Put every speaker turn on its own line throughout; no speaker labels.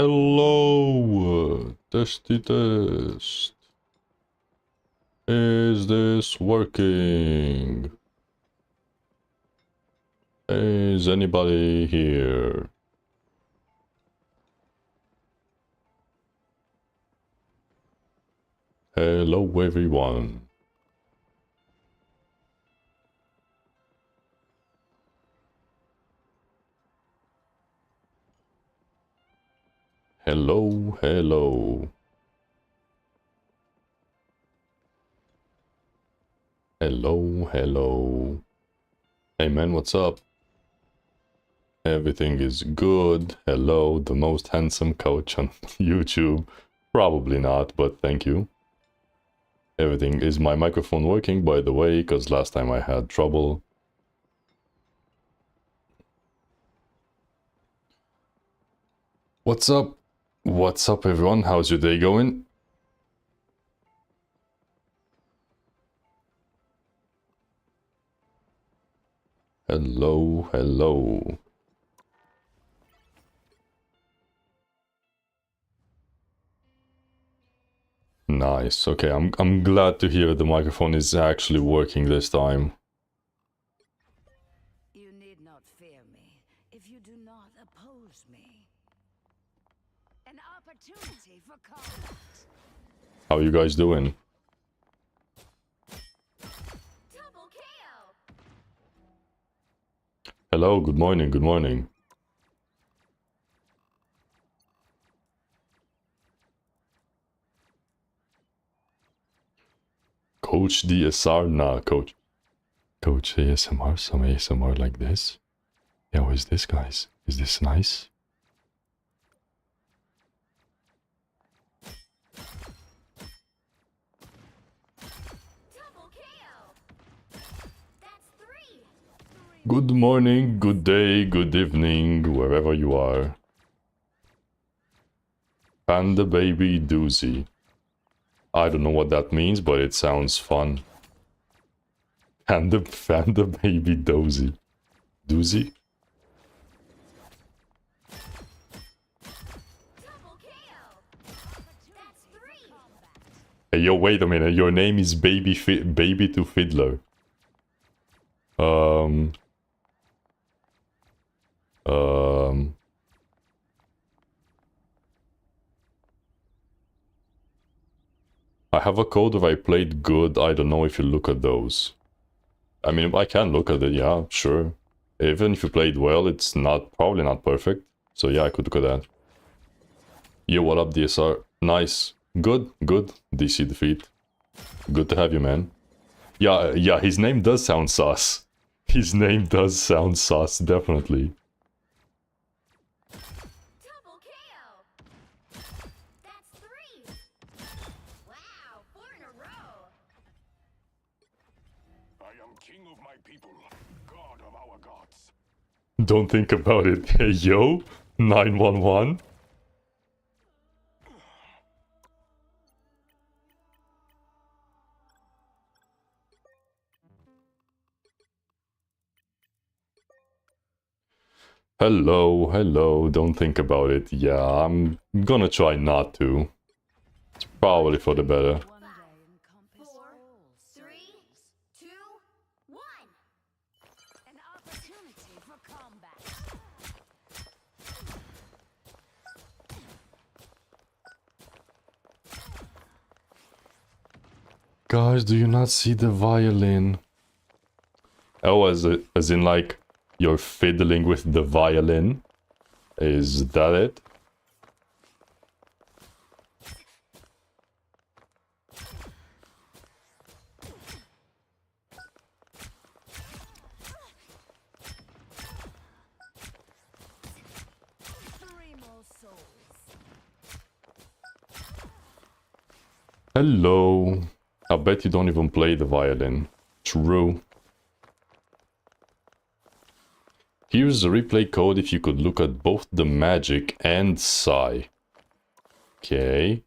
Hello, testy test. Is this working? Is anybody here? Hello, everyone. Hello, hello. Hello, hello. Hey man, what's up? Everything is good. Hello, the most handsome coach on YouTube. Probably not, but thank you. Everything. Is my microphone working, by the way? Because last time I had trouble. What's up? What's up, everyone? How's your day going? Hello, hello. Nice. Okay, I'm glad to hear the microphone is actually working this time.
You need not fear me if you do not oppose me. An opportunity for combat.
How you guys doing?
Double kill.
Hello, good morning, good morning. Coach DSR? Nah, Coach ASMR? Some ASMR like this? Yeah, what is this, guys? Is this nice?
Double kill. That's three.
Good morning, good day, good evening, wherever you are. Panda baby doozy. I don't know what that means, but it sounds fun. Panda baby dozy. Doozy?
Double kill. That's three.
Hey, yo, wait a minute. Your name is Baby to Fiddler. I have a code if I played good. I don't know if you look at those. I mean, I can look at it, yeah, sure. Even if you played well, it's probably not perfect. So yeah, I could look at that. Yo, what up, DSR? Nice. Good, good. DC defeat. Good to have you, man. Yeah, his name does sound sus. His name does sound sus, definitely.
Double kill. That's three. Wow, 4 in a row.
I am king of my people, god of our gods.
Don't think about it. Hey, yo, 911. Hello, hello, don't think about it. Yeah, I'm gonna try not to. It's probably for the better.
4, 3, 2, 1. An opportunity for combat.
Guys, do you not see the violin? Oh, as in like, you're fiddling with the violin? Is that it?
Three more souls.
Hello. I bet you don't even play the violin. True. Here's the replay code if you could look at both the magic and Psy. Okay.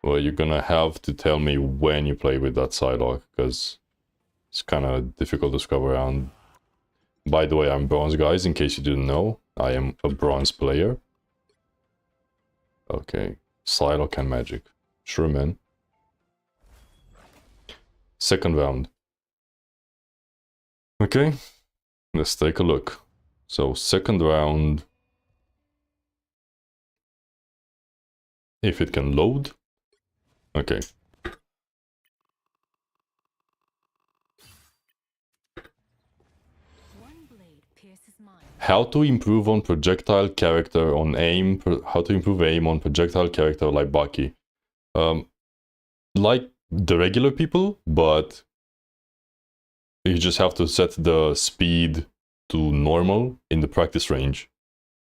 Well, you're gonna have to tell me when you play with that Psylocke, because it's kind of difficult to scrub around. By the way, I'm bronze, guys, in case you didn't know. I am a bronze player. Okay. Psylocke and magic. Sure, man. Second round. Okay. Let's take a look. So, second round. If it can load. Okay. How to improve on projectile character on aim. How to improve aim on projectile character like Baki. Like the regular people, but you just have to set the speed to normal in the practice range.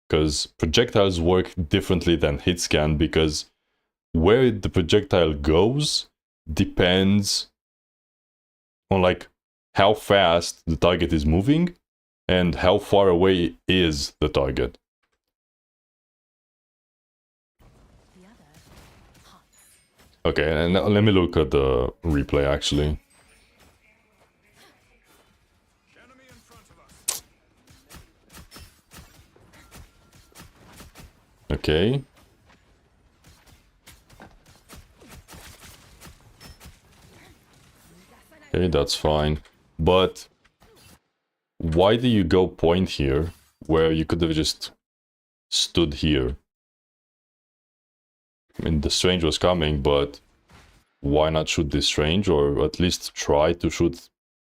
Because projectiles work differently than hit scan, because where the projectile goes depends on like how fast the target is moving and how far away is the target. Okay, and now let me look at the replay actually. Okay. Okay, that's fine. But why do you go point here where you could have just stood here? I mean, the strange was coming, but why not shoot this strange, or at least try to shoot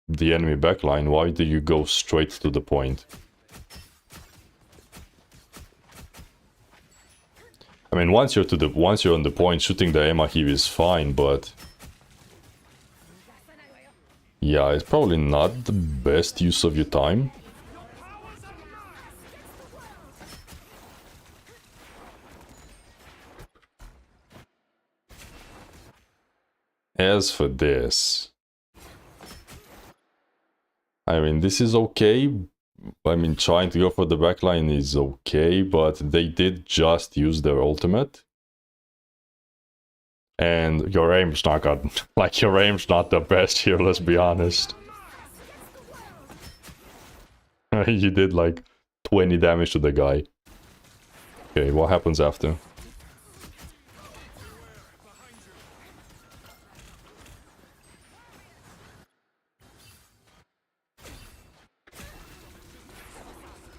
the enemy backline? Why do you go straight to the point? I mean, once you're on the point, shooting the Emma heave is fine, but yeah, it's probably not the best use of your time. As for this, I mean, this is okay. I mean, trying to go for the backline is okay, but they did just use their ultimate. And your aim's not good. Like, your aim's not the best here, let's be honest. You did like 20 damage to the guy. Okay, what happens after?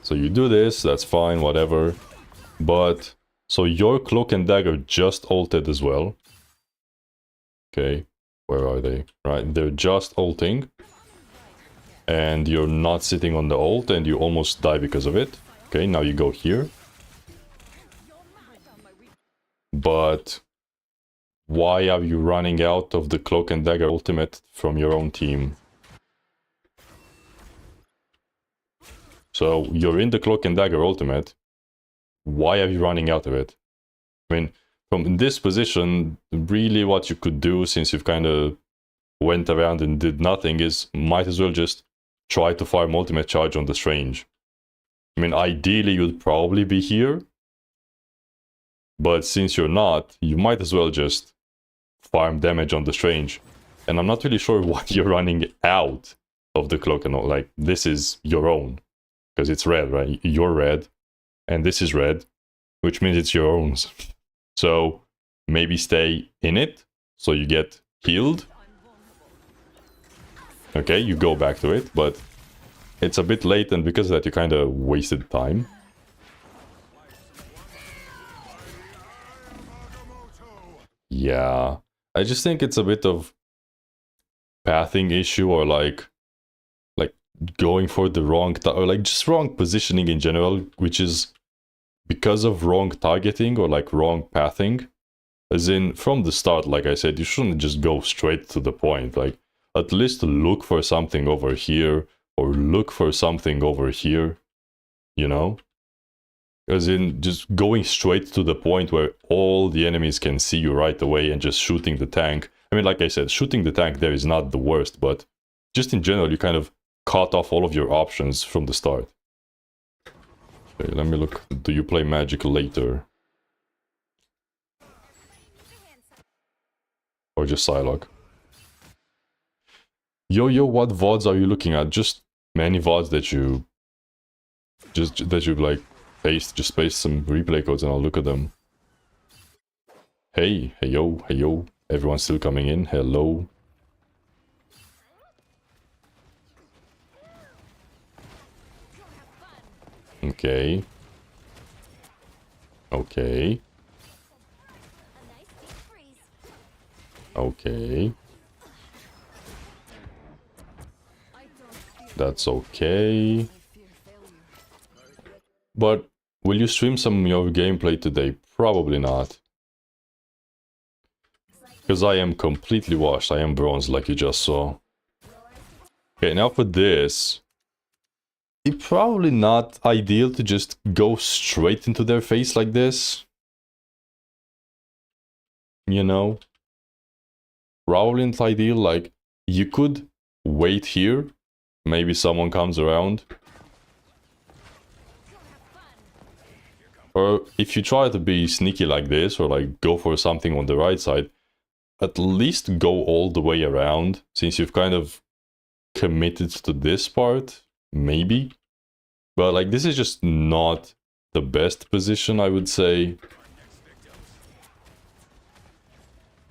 So you do this, that's fine, whatever. But, so your cloak and dagger just ulted as well. Okay, where are they? Right, they're just ulting. And you're not sitting on the ult and you almost die because of it. Okay, now you go here. But why are you running out of the cloak and dagger ultimate from your own team? So you're in the cloak and dagger ultimate. Why are you running out of it? I mean, from this position, really what you could do, since you've kind of went around and did nothing, is might as well just try to farm ultimate charge on the strange. I mean, ideally you'd probably be here, but since you're not, you might as well just farm damage on the strange. And I'm not really sure why you're running out of the cloak and all. Like, this is your own. Because it's red, right? You're red, and this is red, which means it's your own. So maybe stay in it, so you get healed. Okay, you go back to it, but it's a bit late, and because of that you kind of wasted time. Yeah, I just think it's a bit of pathing issue, or like going for the wrong, or like just wrong positioning in general, which is because of wrong targeting or like wrong pathing. As in, from the start, like I said, you shouldn't just go straight to the point. Like, at least look for something over here, or look for something over here, you know? As in, just going straight to the point where all the enemies can see you right away and just shooting the tank. I mean, like I said, shooting the tank there is not the worst, but just in general, you kind of cut off all of your options from the start. Okay, let me look. Do you play magic later? Or just Psylocke? Yo, what VODs are you looking at? Just many VODs that you... Just that you've like paste some replay codes and I'll look at them. Hey, hey yo, hey yo. Everyone's still coming in. Hello. Okay. Okay. Okay. That's okay. But will you stream some of your gameplay today? Probably not. Because I am completely washed. I am bronze like you just saw. Okay, now for this. It's probably not ideal to just go straight into their face like this. You know? Probably not ideal. Like, you could wait here. Maybe someone comes around. Or if you try to be sneaky like this, or like go for something on the right side, at least go all the way around, since you've kind of committed to this part, maybe. But like, this is just not the best position, I would say.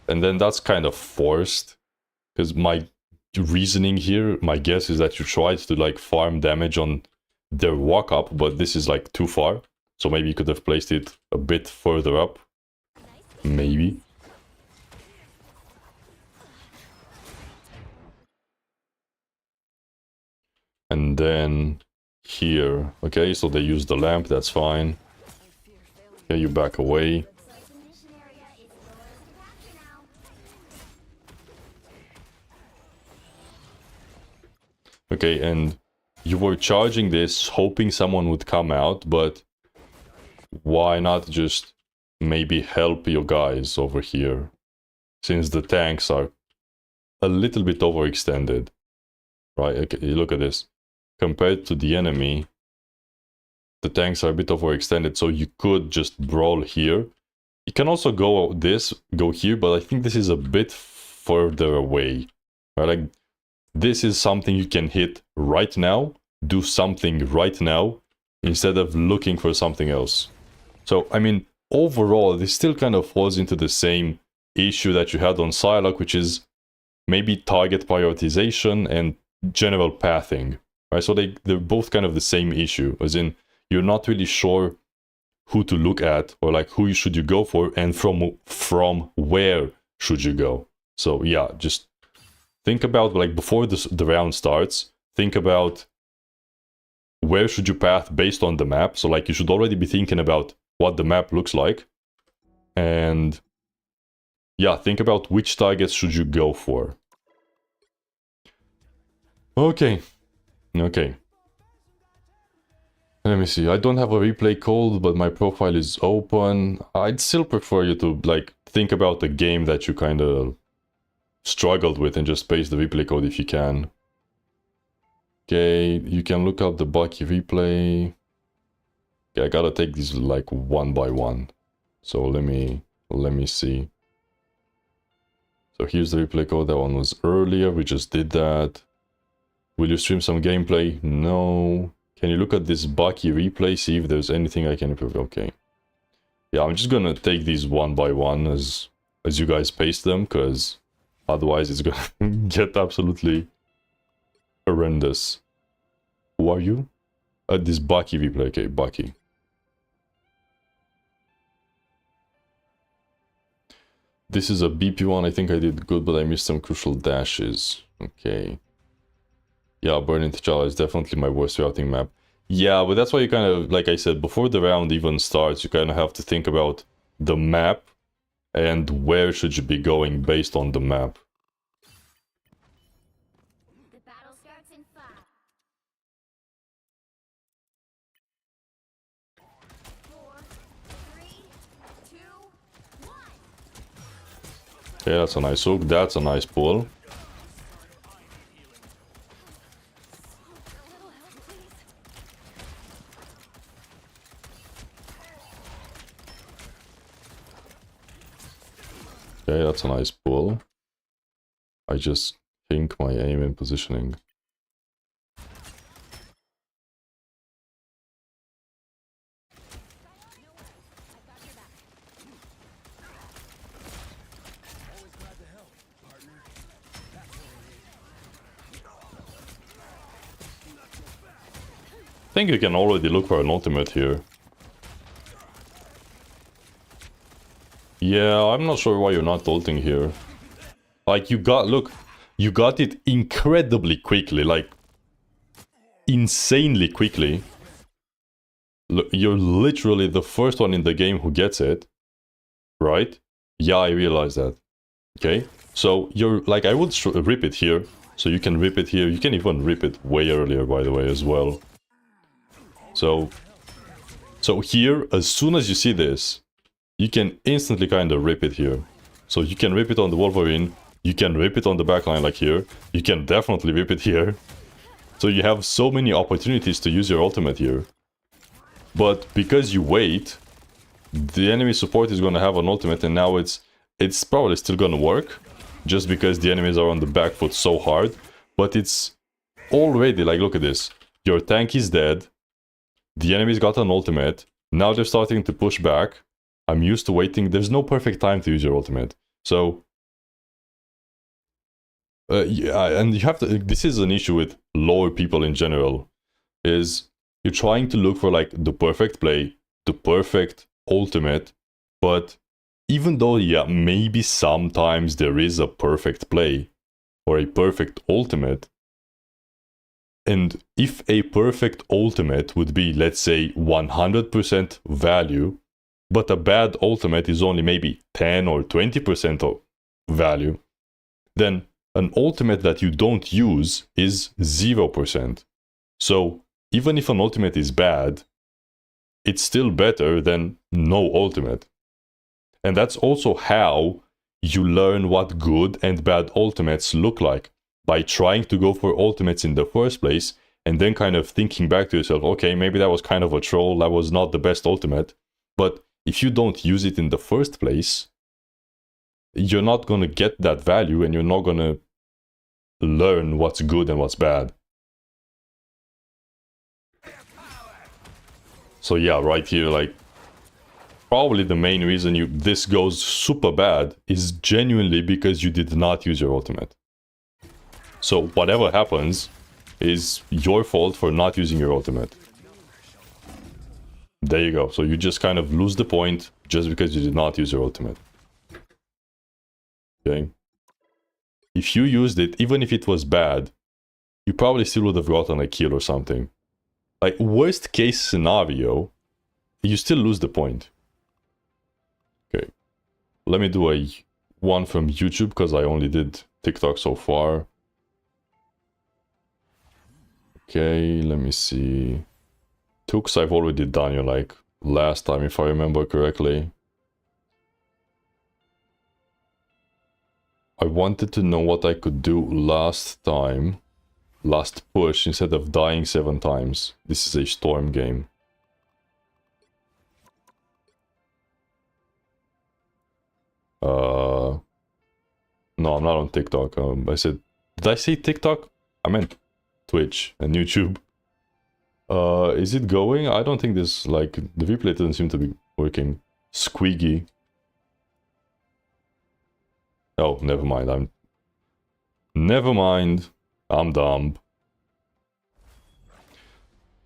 And then that's kind of forced, because my reasoning here, my guess is that you tried to like farm damage on their walk up, but this is like too far. So maybe you could have placed it a bit further up. Maybe. And then here. Okay, so they use the lamp, that's fine. Okay, you back away. Okay, and you were charging this, hoping someone would come out, but why not just maybe help your guys over here? Since the tanks are a little bit overextended. Right, okay, look at this. Compared to the enemy, the tanks are a bit overextended, so you could just brawl here. You can also go here, but I think this is a bit further away. Right, like, this is something you can hit right now, do something right now, instead of looking for something else. So, I mean, overall, this still kind of falls into the same issue that you had on Psylocke, which is maybe target prioritization and general pathing. Right? So they're both kind of the same issue, as in, you're not really sure who to look at, or like who should you go for, and from where should you go. So yeah, just think about, like, before the round starts, think about where should you path based on the map. So like, you should already be thinking about what the map looks like. And yeah, think about which targets should you go for. Okay. Okay. Let me see. I don't have a replay code, but my profile is open. I'd still prefer you to, like, think about the game that you kind of struggled with and just paste the replay code if you can. Okay, you can look up the Bucky replay. Okay, I gotta take these like one by one. So let me see. So here's the replay code. That one was earlier. We just did that. Will you stream some gameplay? No. Can you look at this Bucky replay, see if there's anything I can improve? Okay. Yeah, I'm just gonna take these one by one as you guys paste them, because otherwise it's gonna get absolutely horrendous. Who are you? This Bucky replay. Okay, Bucky. This is a BP one. I think I did good, but I missed some crucial dashes. Okay. Yeah, Burning T'Challa is definitely my worst routing map. Yeah, but that's why you kind of, like I said, before the round even starts, you kind of have to think about the map and where should you be going based on the map.
The battle starts in 5, 4, 3, 2, 1.
Okay, that's a nice hook. That's a nice pull. Okay, that's a nice pull. I just think my aim and positioning. think you can already look for an ultimate here. Yeah, I'm not sure why you're not ulting here. Like, you got it incredibly quickly, like, insanely quickly. Look, you're literally the first one in the game who gets it, right? Yeah, I realize that. Okay, so you're, like, I would rip it here, so you can rip it here. You can even rip it way earlier, by the way, as well. So here, as soon as you see this, you can instantly kind of rip it here. So you can rip it on the Wolverine, you can rip it on the backline like here, you can definitely rip it here. So you have so many opportunities to use your ultimate here. But because you wait, the enemy support is going to have an ultimate, and now it's probably still going to work, just because the enemies are on the back foot so hard. But it's already, like, look at this. Your tank is dead, the enemy's got an ultimate, now they're starting to push back. I'm used to waiting. There's no perfect time to use your ultimate. So, yeah, and you have to, this is an issue with lower people in general, is you're trying to look for, like, the perfect play, the perfect ultimate, but even though, yeah, maybe sometimes there is a perfect play or a perfect ultimate, and if a perfect ultimate would be, let's say, 100% value, but a bad ultimate is only maybe 10 or 20% of value, then an ultimate that you don't use is 0%. So even if an ultimate is bad, it's still better than no ultimate. And that's also how you learn what good and bad ultimates look like, by trying to go for ultimates in the first place, and then kind of thinking back to yourself, okay, maybe that was kind of a troll, that was not the best ultimate. But if you don't use it in the first place, you're not going to get that value, and you're not going to learn what's good and what's bad. So yeah, right here, like, probably the main reason this goes super bad is genuinely because you did not use your ultimate. So whatever happens is your fault for not using your ultimate. There you go. So you just kind of lose the point just because you did not use your ultimate. Okay. If you used it, even if it was bad, you probably still would have gotten a kill or something. Like, worst case scenario, you still lose the point. Okay. Let me do one from YouTube, because I only did TikTok so far. Okay, let me see. Tooks I've already done, like, last time, if I remember correctly. I wanted to know what I could do last time. Last push, instead of dying 7 times. This is a storm game. No, I'm not on TikTok. Did I say TikTok? I meant Twitch and YouTube. Is it going? I don't think this, like, the replay doesn't seem to be working. Squeaky. Oh, never mind. Never mind. I'm dumb.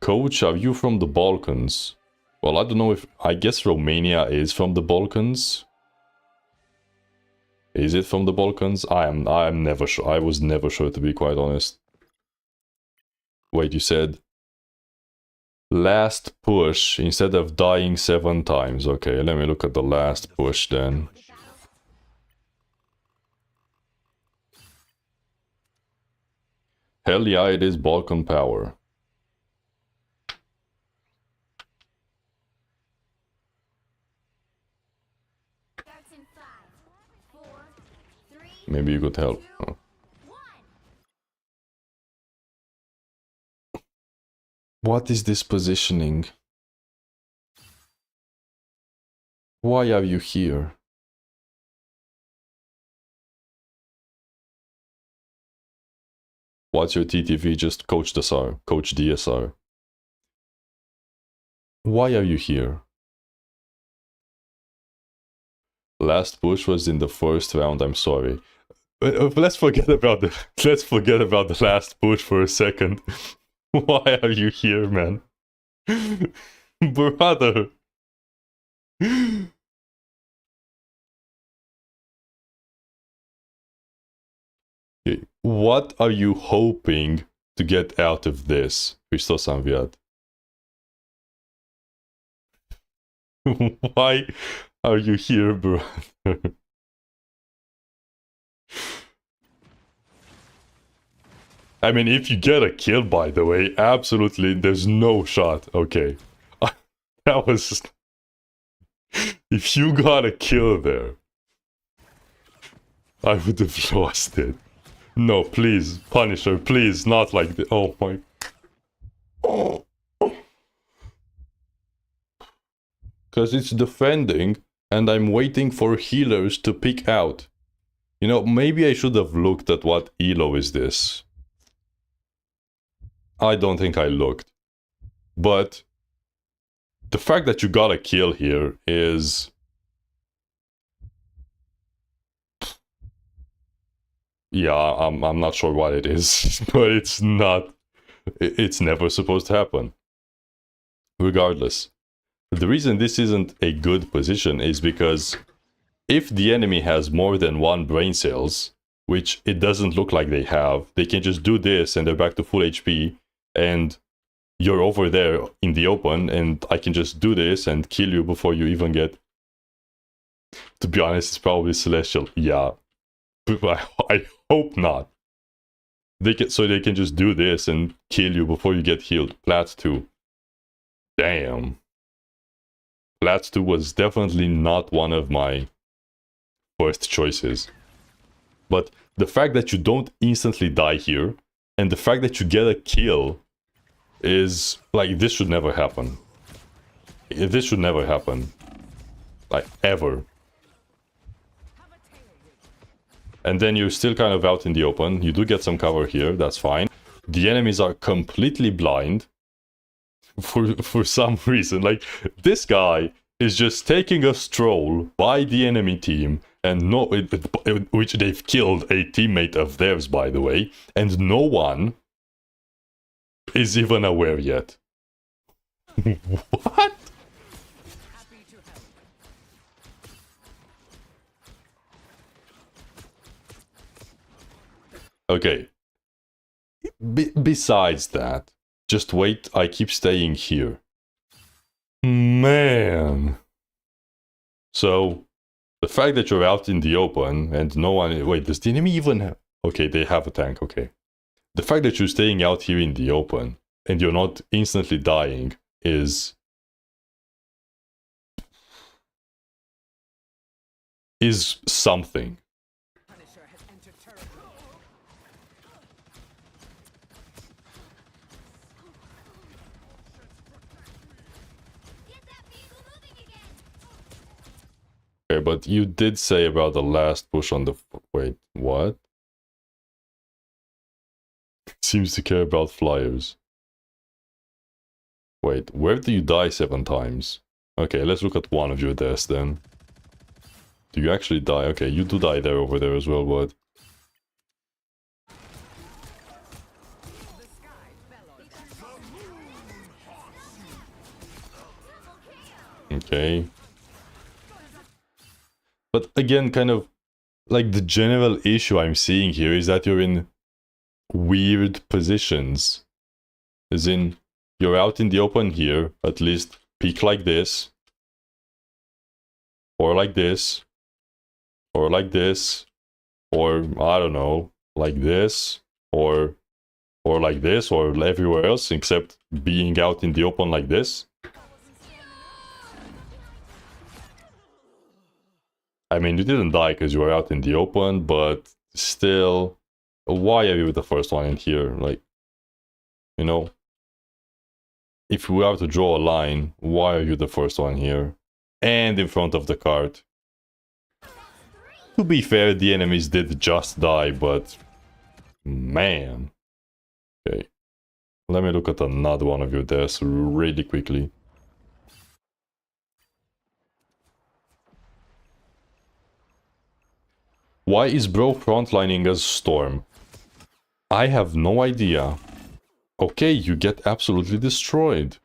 Coach, are you from the Balkans? Well, I don't know if... I guess Romania is from the Balkans. Is it from the Balkans? I am never sure. I was never sure, to be quite honest. Wait, you said... last push instead of dying 7 times. Okay, let me look at the last push then. Hell yeah, it is Balkan power. Maybe you could help. Oh. What is this positioning? Why are you here? What's your TTV? Just coach the SR, coach DSR. Why are you here? Last push was in the first round, I'm sorry. Let's forget about the last push for a second. Why are you here, man? Brother. Okay, what are you hoping to get out of this, Christos Anviat? Why are you here, brother? I mean, if you get a kill, by the way, absolutely, there's no shot. Okay. That was... If you got a kill there, I would have lost it. No, please, Punisher, please, not like this. Oh my... Oh. Because it's defending, and I'm waiting for healers to pick out. You know, maybe I should have looked at what elo is this. I don't think I looked. But the fact that you got a kill here is... Yeah, I'm not sure what it is, but it's not... It's never supposed to happen. Regardless. The reason this isn't a good position is because if the enemy has more than one brain cells, which it doesn't look like they have, they can just do this and they're back to full HP, and you're over there in the open, and I can just do this and kill you before you even get... To be honest, it's probably Celestial. Yeah. But I hope not. So they can just do this and kill you before you get healed. Plat 2. Damn. Plat 2 was definitely not one of my first choices. But the fact that you don't instantly die here, and the fact that you get a kill, is like, this should never happen. This should never happen. Like, ever. And then you're still kind of out in the open. You do get some cover here, that's fine. The enemies are completely blind. For some reason. Like, this guy is just taking a stroll by the enemy team, and which they've killed a teammate of theirs, by the way, and no one is even aware yet. What? Okay. Besides that, just wait, I keep staying here. Man. So, the fact that you're out in the open and no one... Wait, does the enemy even have... Okay, they have a tank, okay. The fact that you're staying out here in the open and you're not instantly dying is something. Okay, but you did say about the last push on the... Wait, what? Seems to care about flyers. Wait, where do you die 7 times? Okay, let's look at one of your deaths then. Do you actually die? Okay, you do die there over there as well, but... Okay. But again, kind of, like, the general issue I'm seeing here is that you're in weird positions. As in, you're out in the open here, at least peek like this. Or like this. Or like this. Or, I don't know, like this. Or like this, or everywhere else, except being out in the open like this. I mean, you didn't die because you were out in the open, but still, why are you the first one in here? Like, you know, if we have to draw a line, why are you the first one here? And in front of the cart. To be fair, the enemies did just die, but man. Okay, let me look at another one of your deaths really quickly. Why is bro frontlining as Storm? I have no idea. Okay, you get absolutely destroyed.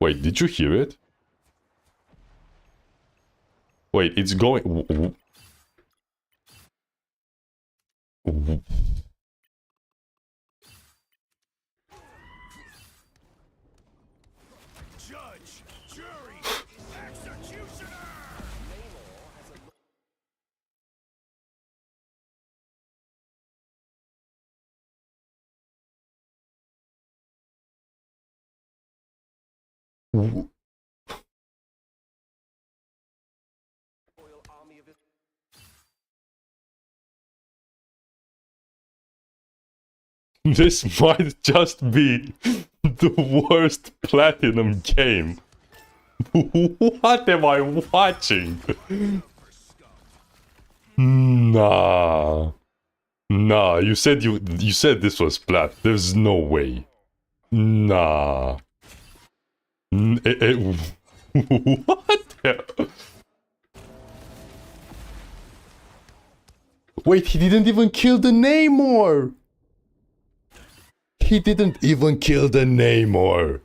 Wait, did you hear it? Wait, it's going...
Judge, jury, executioner!
This might just be the worst platinum game. What am I watching? Nah. Nah, you said this was plat. There's no way. Nah. What the? Wait, he didn't even kill the Namor! He didn't even kill the Namor!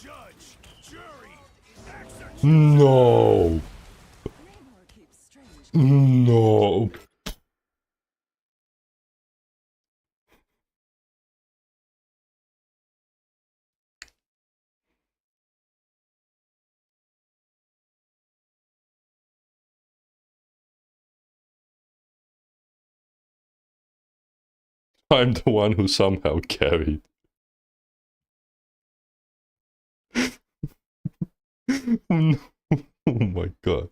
Judge, jury, executioner!
No! No! I'm the one who somehow carried. Oh my god.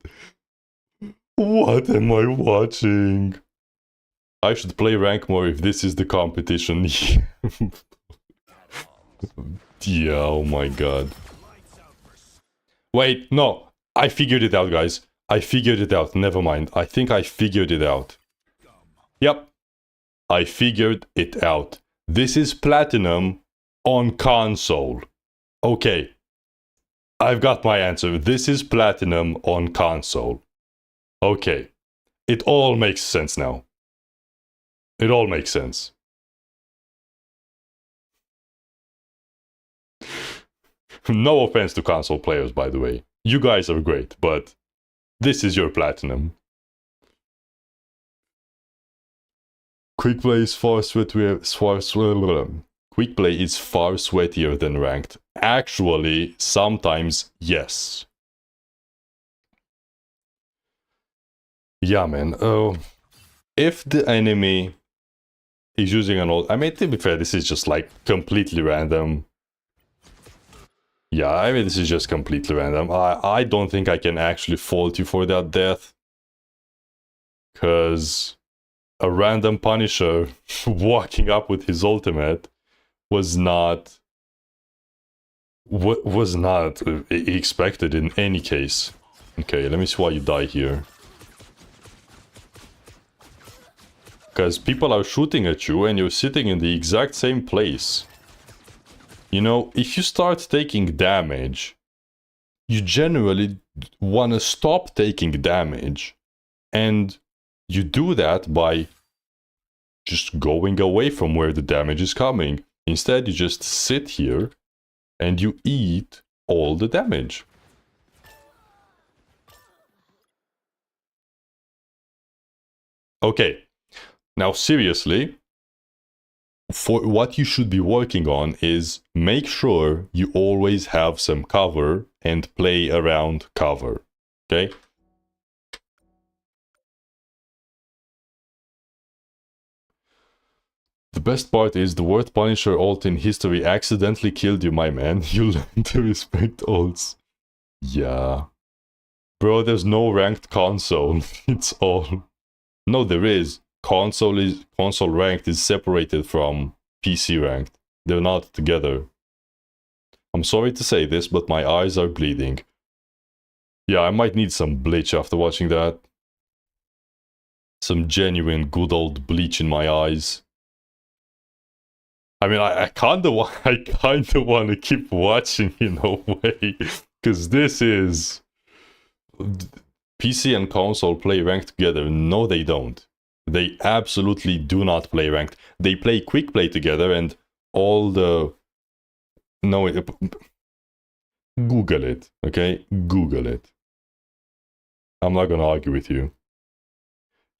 What am I watching? I should play rank more if this is the competition. Yeah, oh my god. Wait, no. I figured it out, guys. I figured it out. Never mind. I think I figured it out. Yep. I figured it out. This is platinum on console. Okay. I've got my answer. This is platinum on console. Okay. It all makes sense now. It all makes sense. No offense to console players, by the way. You guys are great, but this is your platinum. Quick play is far sweatier. Quick play is far sweatier than ranked. Actually, sometimes yes. Yeah, man. If the enemy is using an old... I mean, to be fair, this is just like completely random. Yeah, I mean, this is just completely random. I don't think I can actually fault you for that death. Because a random Punisher walking up with his ultimate was not expected in any case. Okay, let me see why you die here. Because people are shooting at you and you're sitting in the exact same place. You know, if you start taking damage, you generally want to stop taking damage. And you do that by just going away from where the damage is coming. Instead, you just sit here and you eat all the damage. Okay, now seriously, for what you should be working on is make sure you always have some cover and play around cover, okay? The best part is the word Punisher ult in history accidentally killed you, my man. You learn to respect ults. Yeah. Bro, there's no ranked console. It's all... No, there is. Console ranked is separated from PC ranked. They're not together. I'm sorry to say this, but my eyes are bleeding. Yeah, I might need some bleach after watching that. Some genuine good old bleach in my eyes. I mean, I kind of want to keep watching in a way, because this is... PC and console play ranked together. No, they don't. They absolutely do not play ranked. They play quick play together and all the... No, Google it, okay? Google it. I'm not gonna argue with you.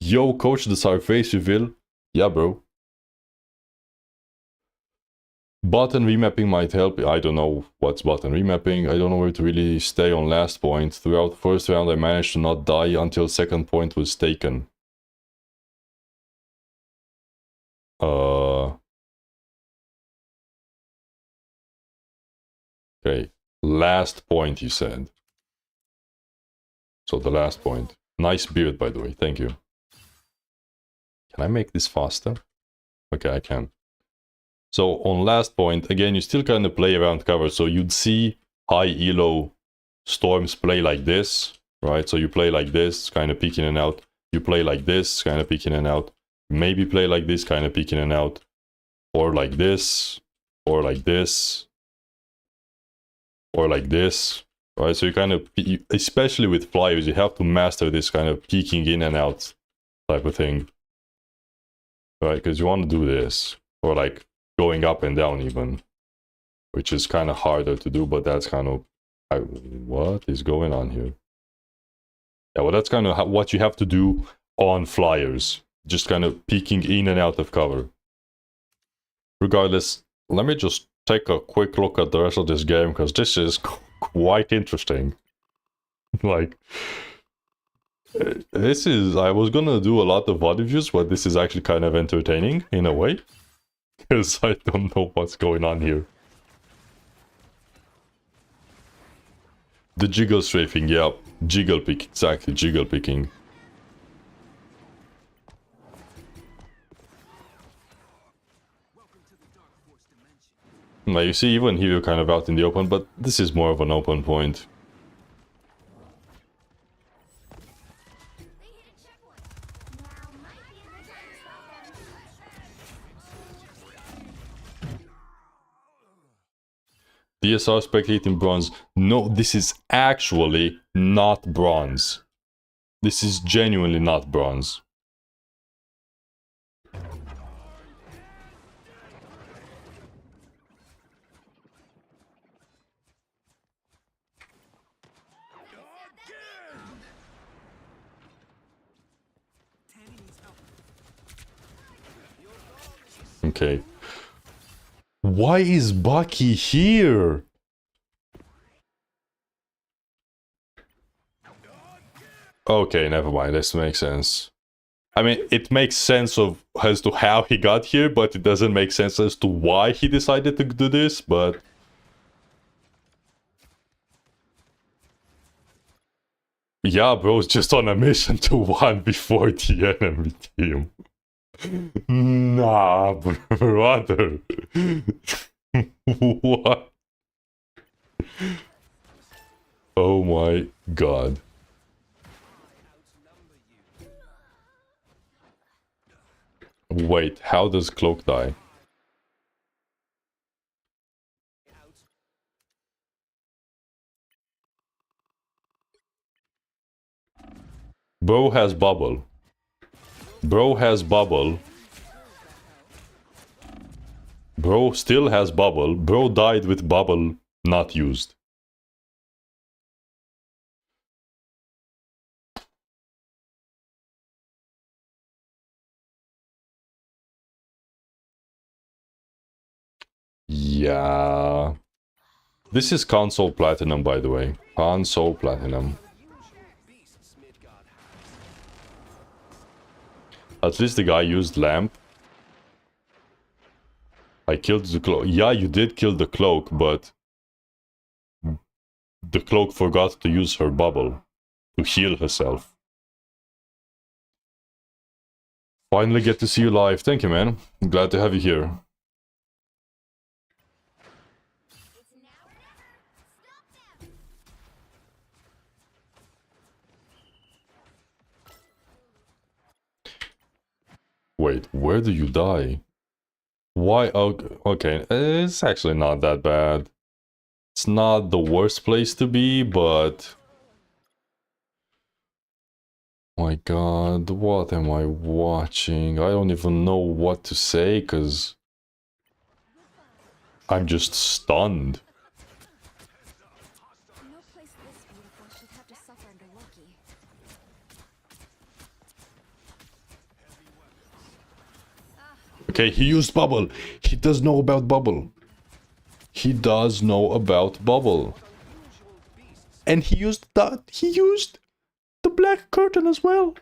Yo, coach, the our face reveal. Yeah, bro. Button remapping might help. I don't know what's button remapping. I don't know where to really stay on last point. Throughout first round, I managed to not die until second point was taken. Okay. Last point, you said. So the last point. Nice beard, by the way. Thank you. Can I make this faster? Okay, I can. So on last point, again, you still kind of play around cover. So you'd see high elo storms play like this, right? So you play like this, kind of peeking in and out. You play like this, kind of peeking in and out. Maybe play like this, kind of peeking in and out. Or like this, or like this, or like this, right? So you kind of, especially with flyers, you have to master this kind of peeking in and out type of thing, right? Because you want to do this, or like going up and down even, which is kind of harder to do, but that's kind of, what is going on here? Yeah, well, that's kind of what you have to do on flyers, just kind of peeking in and out of cover. Regardless, let me just take a quick look at the rest of this game, because this is quite interesting. Like, this is, I was gonna do a lot of VOD reviews, but this is actually kind of entertaining in a way, because I don't know what's going on here. The jiggle strafing, yeah, jiggle pick, exactly, jiggle picking. Now you see, even here you're kind of out in the open, but this is more of an open point. DSR spectating bronze. No, this is actually not bronze. This is genuinely not bronze. Okay. Why is Bucky here? Okay, never mind. This makes sense. I mean, it makes sense as to how he got here, but it doesn't make sense as to why he decided to do this, but... Yeah, bro's just on a mission to 1v4 the enemy team. Nah, brother. What? Oh my god. Wait, how does Cloak die? Bro has bubble. Bro has bubble. Bro still has bubble. Bro died with bubble not used. Yeah. This is console platinum, by the way. Console platinum. At least the guy used lamp. I killed the cloak. Yeah, you did kill the cloak, but the cloak forgot to use her bubble to heal herself. Finally get to see you live. Thank you, man. I'm glad to have you here. Wait, where do you die? Why? Okay, it's actually not that bad. It's not the worst place to be, but... My god, what am I watching? I don't even know what to say, because... I'm just stunned. Okay, he used bubble. He does know about bubble. He does know about bubble. And he used that. He used the black curtain as well.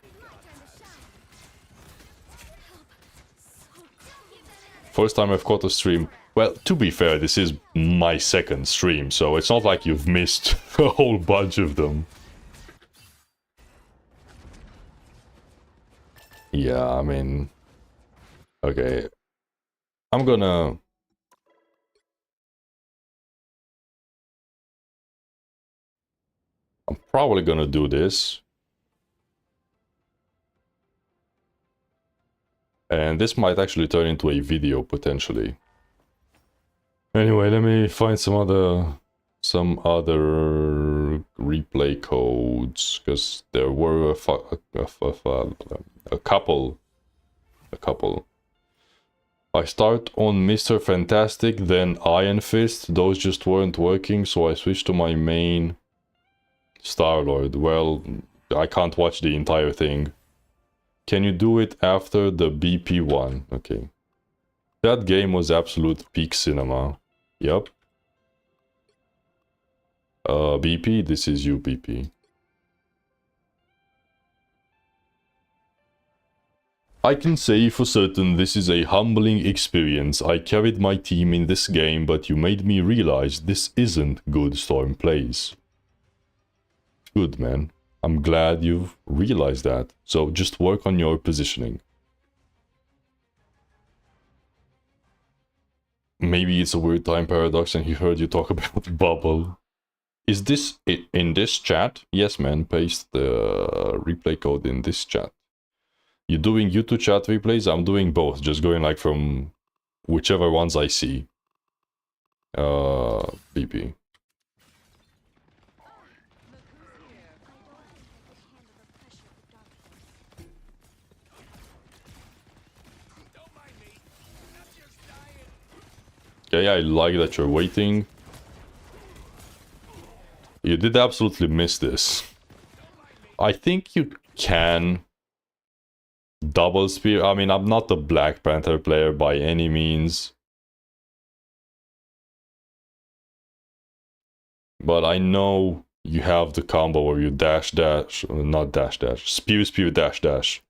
First time I've caught a stream. Well, to be fair, this is my second stream, so it's not like you've missed a whole bunch of them. Yeah, I mean... Okay. I'm probably gonna do this. And this might actually turn into a video, potentially. Anyway, let me find some other replay codes, because there were a couple. I start on Mr. Fantastic, then Iron Fist. Those just weren't working, so I switched to my main Star-Lord. Well, I can't watch the entire thing. Can you do it after the BP one? Okay. That game was absolute peak cinema. Yep. BP, this is you, BP. I can say for certain this is a humbling experience. I carried my team in this game, but you made me realize this isn't good Storm plays. Good, man. I'm glad you've realized that. So just work on your positioning. Maybe it's a weird time paradox and he heard you talk about bubble. Is this in this chat? Yes, man. Paste the replay code in this chat. You're doing YouTube chat replays? I'm doing both. Just going like from whichever ones I see. BP. Okay, I like that you're waiting. You did absolutely miss this. I think you can double spear. I mean, I'm not a Black Panther player by any means. But I know you have the combo where you dash, not dash, spear, dash, dash.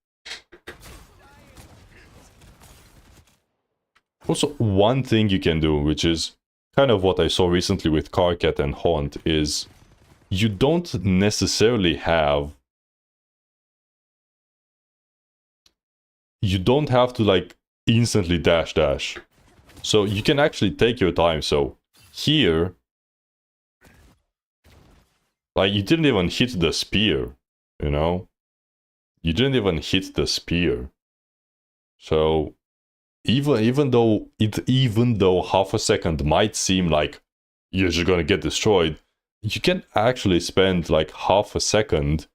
Also, one thing you can do, which is kind of what I saw recently with Karkat and Haunt, is you don't necessarily have... You don't have to, like, instantly dash. So you can actually take your time. So here... Like, you didn't even hit the spear, you know? You didn't even hit the spear. So... Even though half a second might seem like you're just gonna get destroyed, you can actually spend like half a second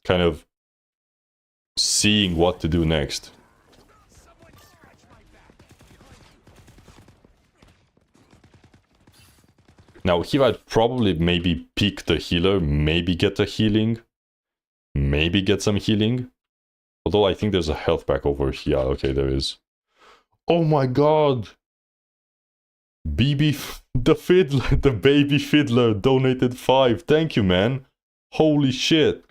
kind of seeing what to do next. Now here I'd probably maybe pick the healer, maybe get a healing, maybe get some healing. Although I think there's a health pack over here. Okay, there is. Oh my god! BB, the fiddler, the baby fiddler donated 5. Thank you, man. Holy shit.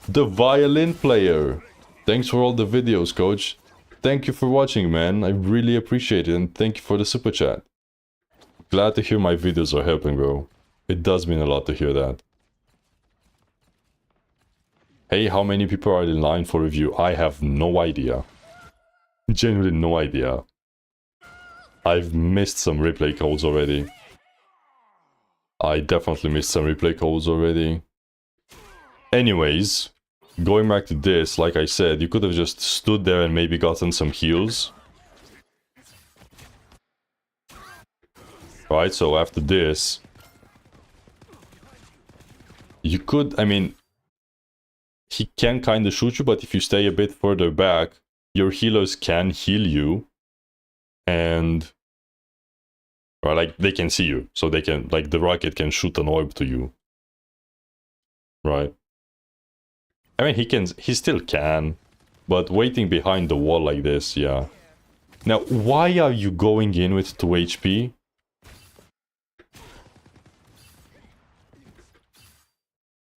The violin player. Thanks for all the videos, coach. Thank you for watching, man. I really appreciate it, and thank you for the super chat. Glad to hear my videos are helping, bro. It does mean a lot to hear that. Hey, how many people are in line for review? I have no idea. Genuinely no idea. I've missed some replay codes already. I definitely missed some replay codes already. Anyways, going back to this, like I said, you could have just stood there and maybe gotten some heals. Right, so after this... You could, I mean... He can kind of shoot you, but if you stay a bit further back, your healers can heal you. And... Or like, they can see you. So they can, like, the rocket can shoot an orb to you. Right. I mean, he still can. But waiting behind the wall like this, yeah. Now, why are you going in with 2 HP?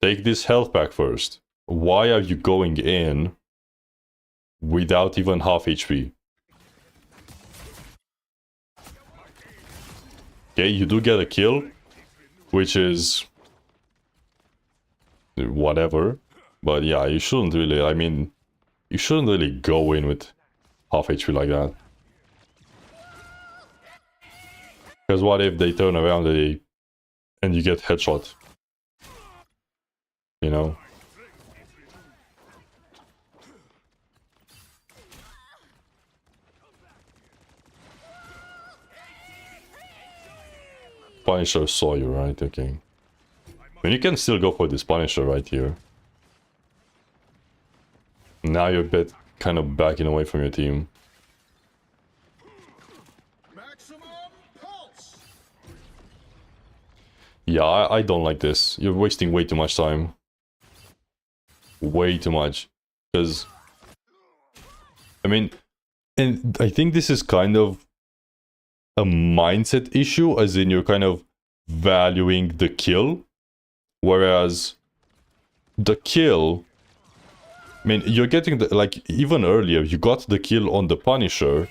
Take this health pack first. Why are you going in without even half HP? Okay, you do get a kill, which is whatever. But yeah, you shouldn't really, I mean, you shouldn't really go in with half HP like that. Because what if they turn around and you get headshot? You know? Punisher saw you, right? Okay. I mean, you can still go for this Punisher right here. Now you're a bit kind of backing away from your team. Yeah, I don't like this. You're wasting way too much time. Way too much. Because, I mean, and I think this is kind of a mindset issue, as in you're kind of valuing the kill. Whereas the kill, I mean, you're getting the, like, even earlier, you got the kill on the Punisher,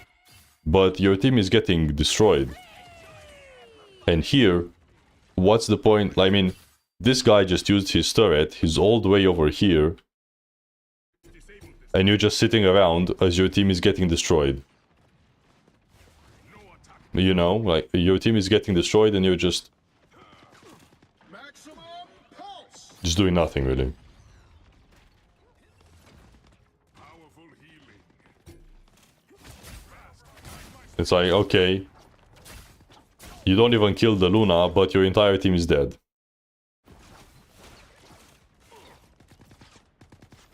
but your team is getting destroyed. And here, what's the point? I mean, this guy just used his turret, he's all the way over here, and you're just sitting around as your team is getting destroyed. You know, like, your team is getting destroyed and you're just doing nothing, really. It's like, okay, you don't even kill the Luna, but your entire team is dead.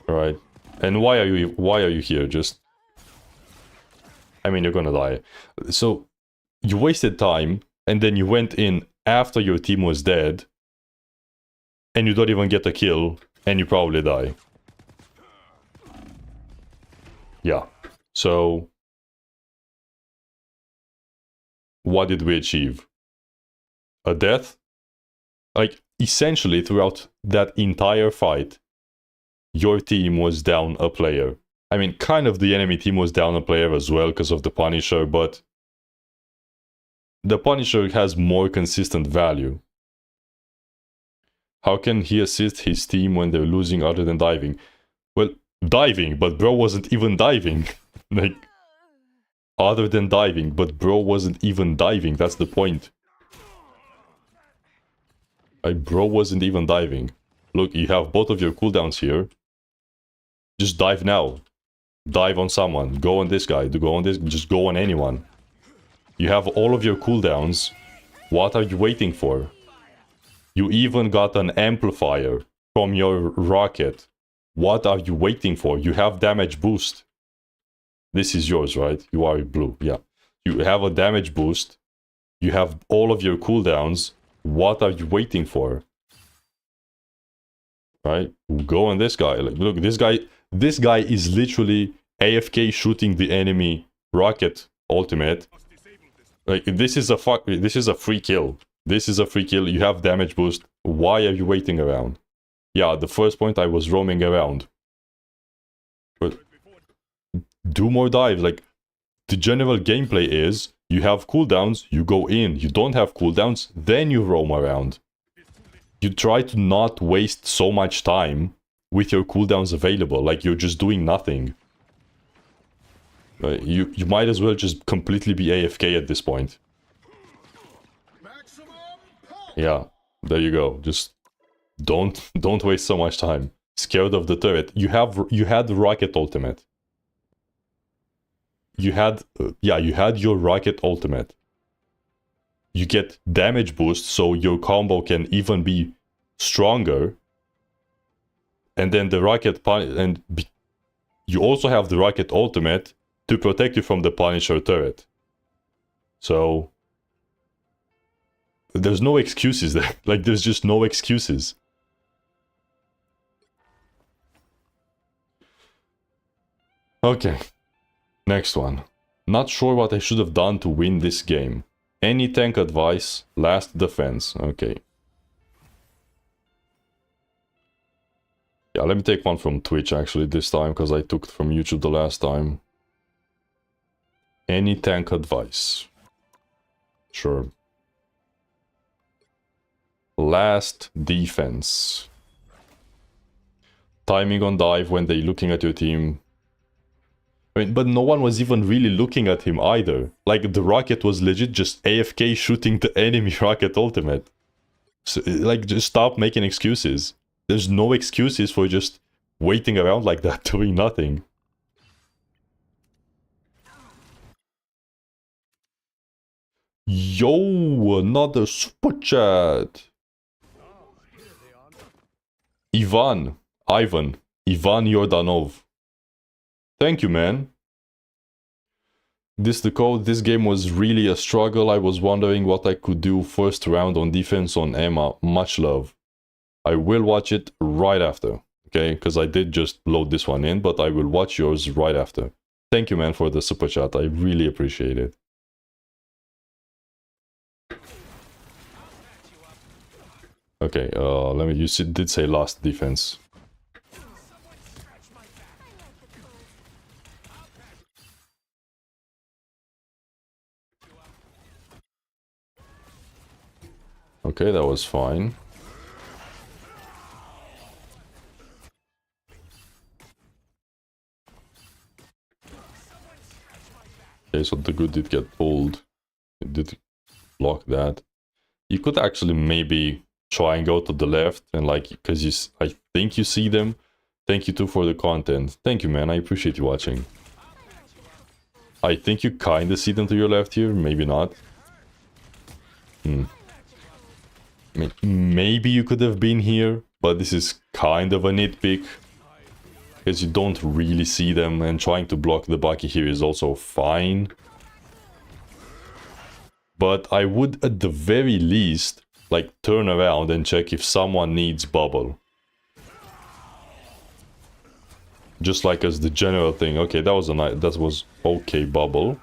Alright. And why are you here? Just, I mean, you're gonna die. So you wasted time, and then you went in after your team was dead, and you don't even get a kill, and you probably die. Yeah. So what did we achieve? A death? Like, essentially throughout that entire fight, your team was down a player. I mean, kind of the enemy team was down a player as well because of the Punisher, but the Punisher has more consistent value. How can he assist his team when they're losing other than diving? Well, diving, but bro wasn't even diving. Like, other than diving, but bro wasn't even diving, that's the point. Like, bro wasn't even diving. Look, you have both of your cooldowns here. Just dive now. Dive on someone. Go on this guy. Go on this. Just go on anyone. You have all of your cooldowns. What are you waiting for? You even got an amplifier from your rocket. What are you waiting for? You have damage boost. This is yours, right? You are blue. Yeah. You have a damage boost. You have all of your cooldowns. What are you waiting for? Right? Go on this guy. Like, look, this guy is literally AFK shooting the enemy rocket ultimate. Like, this is a free kill. This is a free kill. You have damage boost. Why are you waiting around? Yeah, at the first point I was roaming around. But do more dives. Like, the general gameplay is you have cooldowns, you go in. You don't have cooldowns, then you roam around. You try to not waste so much time with your cooldowns available, like you're just doing nothing. You might as well just completely be AFK at this point. Yeah, there you go. Just don't waste so much time. Scared of the turret. You had the rocket ultimate. You had your rocket ultimate. You get damage boost, so your combo can even be stronger. And then the rocket you also have the rocket ultimate to protect you from the Punisher turret. So there's no excuses there. Like, there's just no excuses. Okay. Next one. Not sure what I should have done to win this game. Any tank advice? Last defense. Okay. Yeah, let me take one from Twitch actually this time, because I took it from YouTube the last time. Any tank advice? Sure. Last defense. Timing on dive when they're looking at your team. I mean, but no one was even really looking at him either. Like, the rocket was legit just AFK shooting the enemy rocket ultimate. So, like, just stop making excuses. There's no excuses for just waiting around like that, doing nothing. Yo, another super chat. Ivan Yordanov. Thank you, man. The code. This game was really a struggle. I was wondering what I could do first round on defense on Emma. Much love. I will watch it right after, okay? Because I did just load this one in, but I will watch yours right after. Thank you, man, for the super chat. I really appreciate it. Okay, let me. You did say last defense. Okay, that was fine. Okay, so the good did get pulled. It did block that. You could actually maybe try and go to the left and like, because I think you see them. Thank you too for the content. Thank you, man. I appreciate you watching. I think you kind of see them to your left here. Maybe not. I mean, maybe you could have been here, but this is kind of a nitpick. Because you don't really see them, and trying to block the Bucky here is also fine. But I would, at the very least, like, turn around and check if someone needs bubble. Just like as the general thing. Okay, that was okay bubble.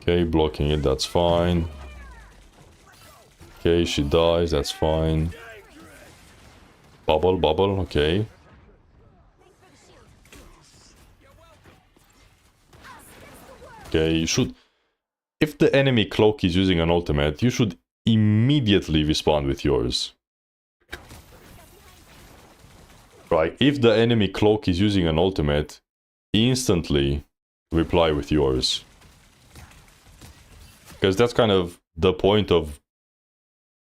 Okay, blocking it, that's fine. Okay, she dies, that's fine. Bubble, okay. Okay, you should... If the enemy cloak is using an ultimate, you should immediately respond with yours. Right, if the enemy cloak is using an ultimate, instantly reply with yours. Because that's kind of the point of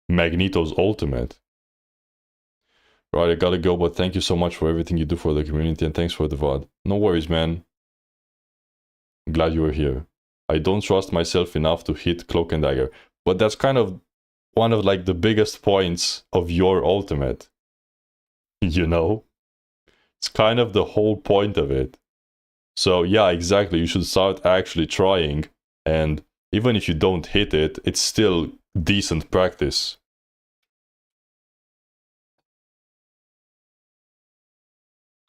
Magneto's ultimate. Right, I gotta go, but thank you so much for everything you do for the community, and thanks for the VOD. No worries, man. Glad you were here. I don't trust myself enough to hit Cloak and Dagger. But that's kind of one of like the biggest points of your ultimate. You know? It's kind of the whole point of it. So yeah, exactly. You should start actually trying. And even if you don't hit it, it's still decent practice.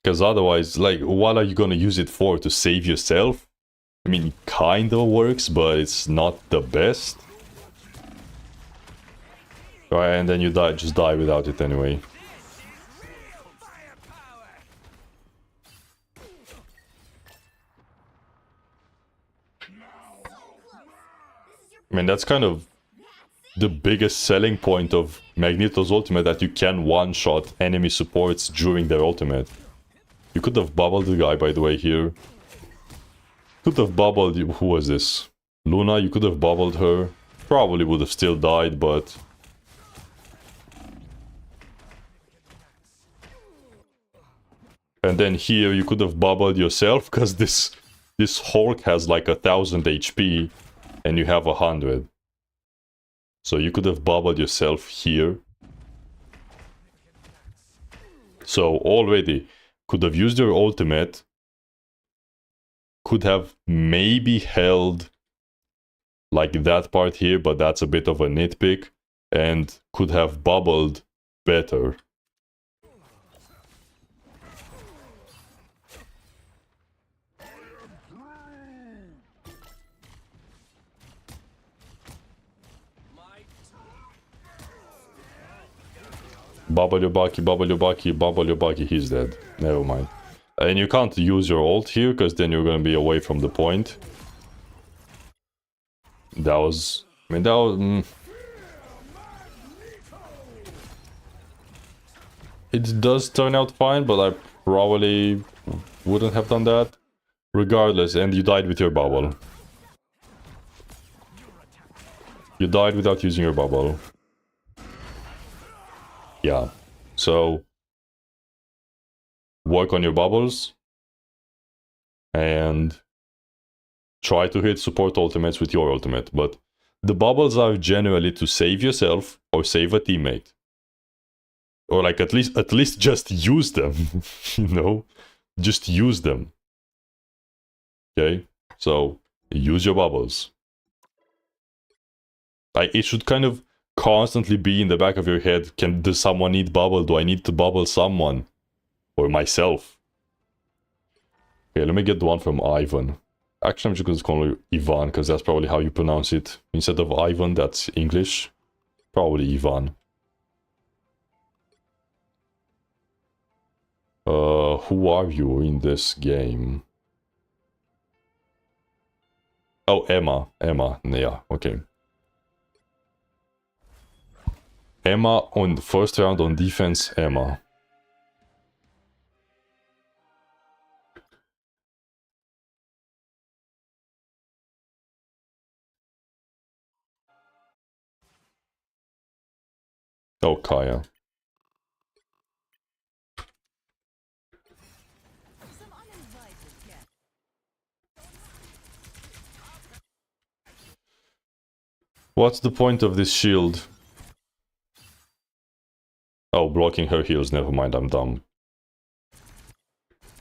Because otherwise, like, what are you gonna use it for? To save yourself? I mean, it kinda works, but it's not the best. Right, and then you just die without it anyway. I mean, that's kind of the biggest selling point of Magneto's ultimate, that you can one-shot enemy supports during their ultimate. You could have bubbled the guy, by the way, here. Could have bubbled... Who was this? Luna, you could have bubbled her. Probably would have still died, but... And then here you could have bubbled yourself, because this Hulk has like 1000 HP, and you have 100. So you could have bubbled yourself here. So already, could have used your ultimate. Could have maybe held like that part here, but that's a bit of a nitpick. And could have bubbled better. Baba Yubaki, he's dead. Never mind. And you can't use your ult here, because then you're gonna be away from the point. That was... I mean, that was... It does turn out fine, but I probably wouldn't have done that. Regardless, and you died with your bubble. You died without using your bubble. Yeah. So... work on your bubbles. And... try to hit support ultimates with your ultimate. But the bubbles are generally to save yourself or save a teammate. Or like at least just use them. You know? Just use them. Okay? So, use your bubbles. Like, it should kind of constantly be in the back of your head. Does someone need bubble? Do I need to bubble someone? Or myself? Okay, let me get the one from Ivan. Actually, I'm just going to call you Ivan, because that's probably how you pronounce it. Instead of Ivan, that's English. Probably Ivan. Who are you in this game? Oh, Emma. Emma, yeah, okay. Emma on the first round on defense, Emma. Oh, Kaya. What's the point of this shield? Oh, blocking her heals. Never mind, I'm dumb.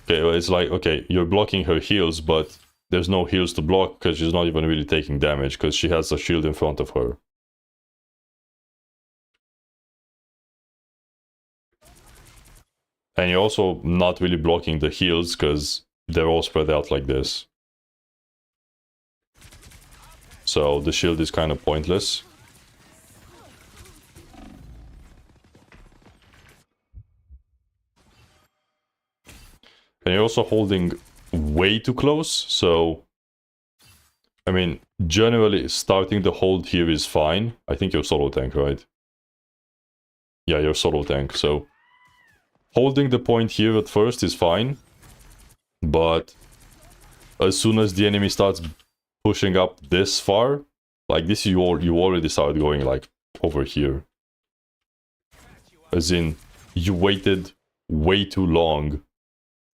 Okay, well, it's like, okay, you're blocking her heals, but there's no heals to block because she's not even really taking damage because she has a shield in front of her. And you're also not really blocking the heals because they're all spread out like this. So the shield is kind of pointless. And you're also holding way too close, so... I mean, generally starting the hold here is fine. I think you're solo tank, right? Yeah, you're solo tank, so... holding the point here at first is fine. But... as soon as the enemy starts pushing up this far... like this, you already started going like over here. As in, you waited way too long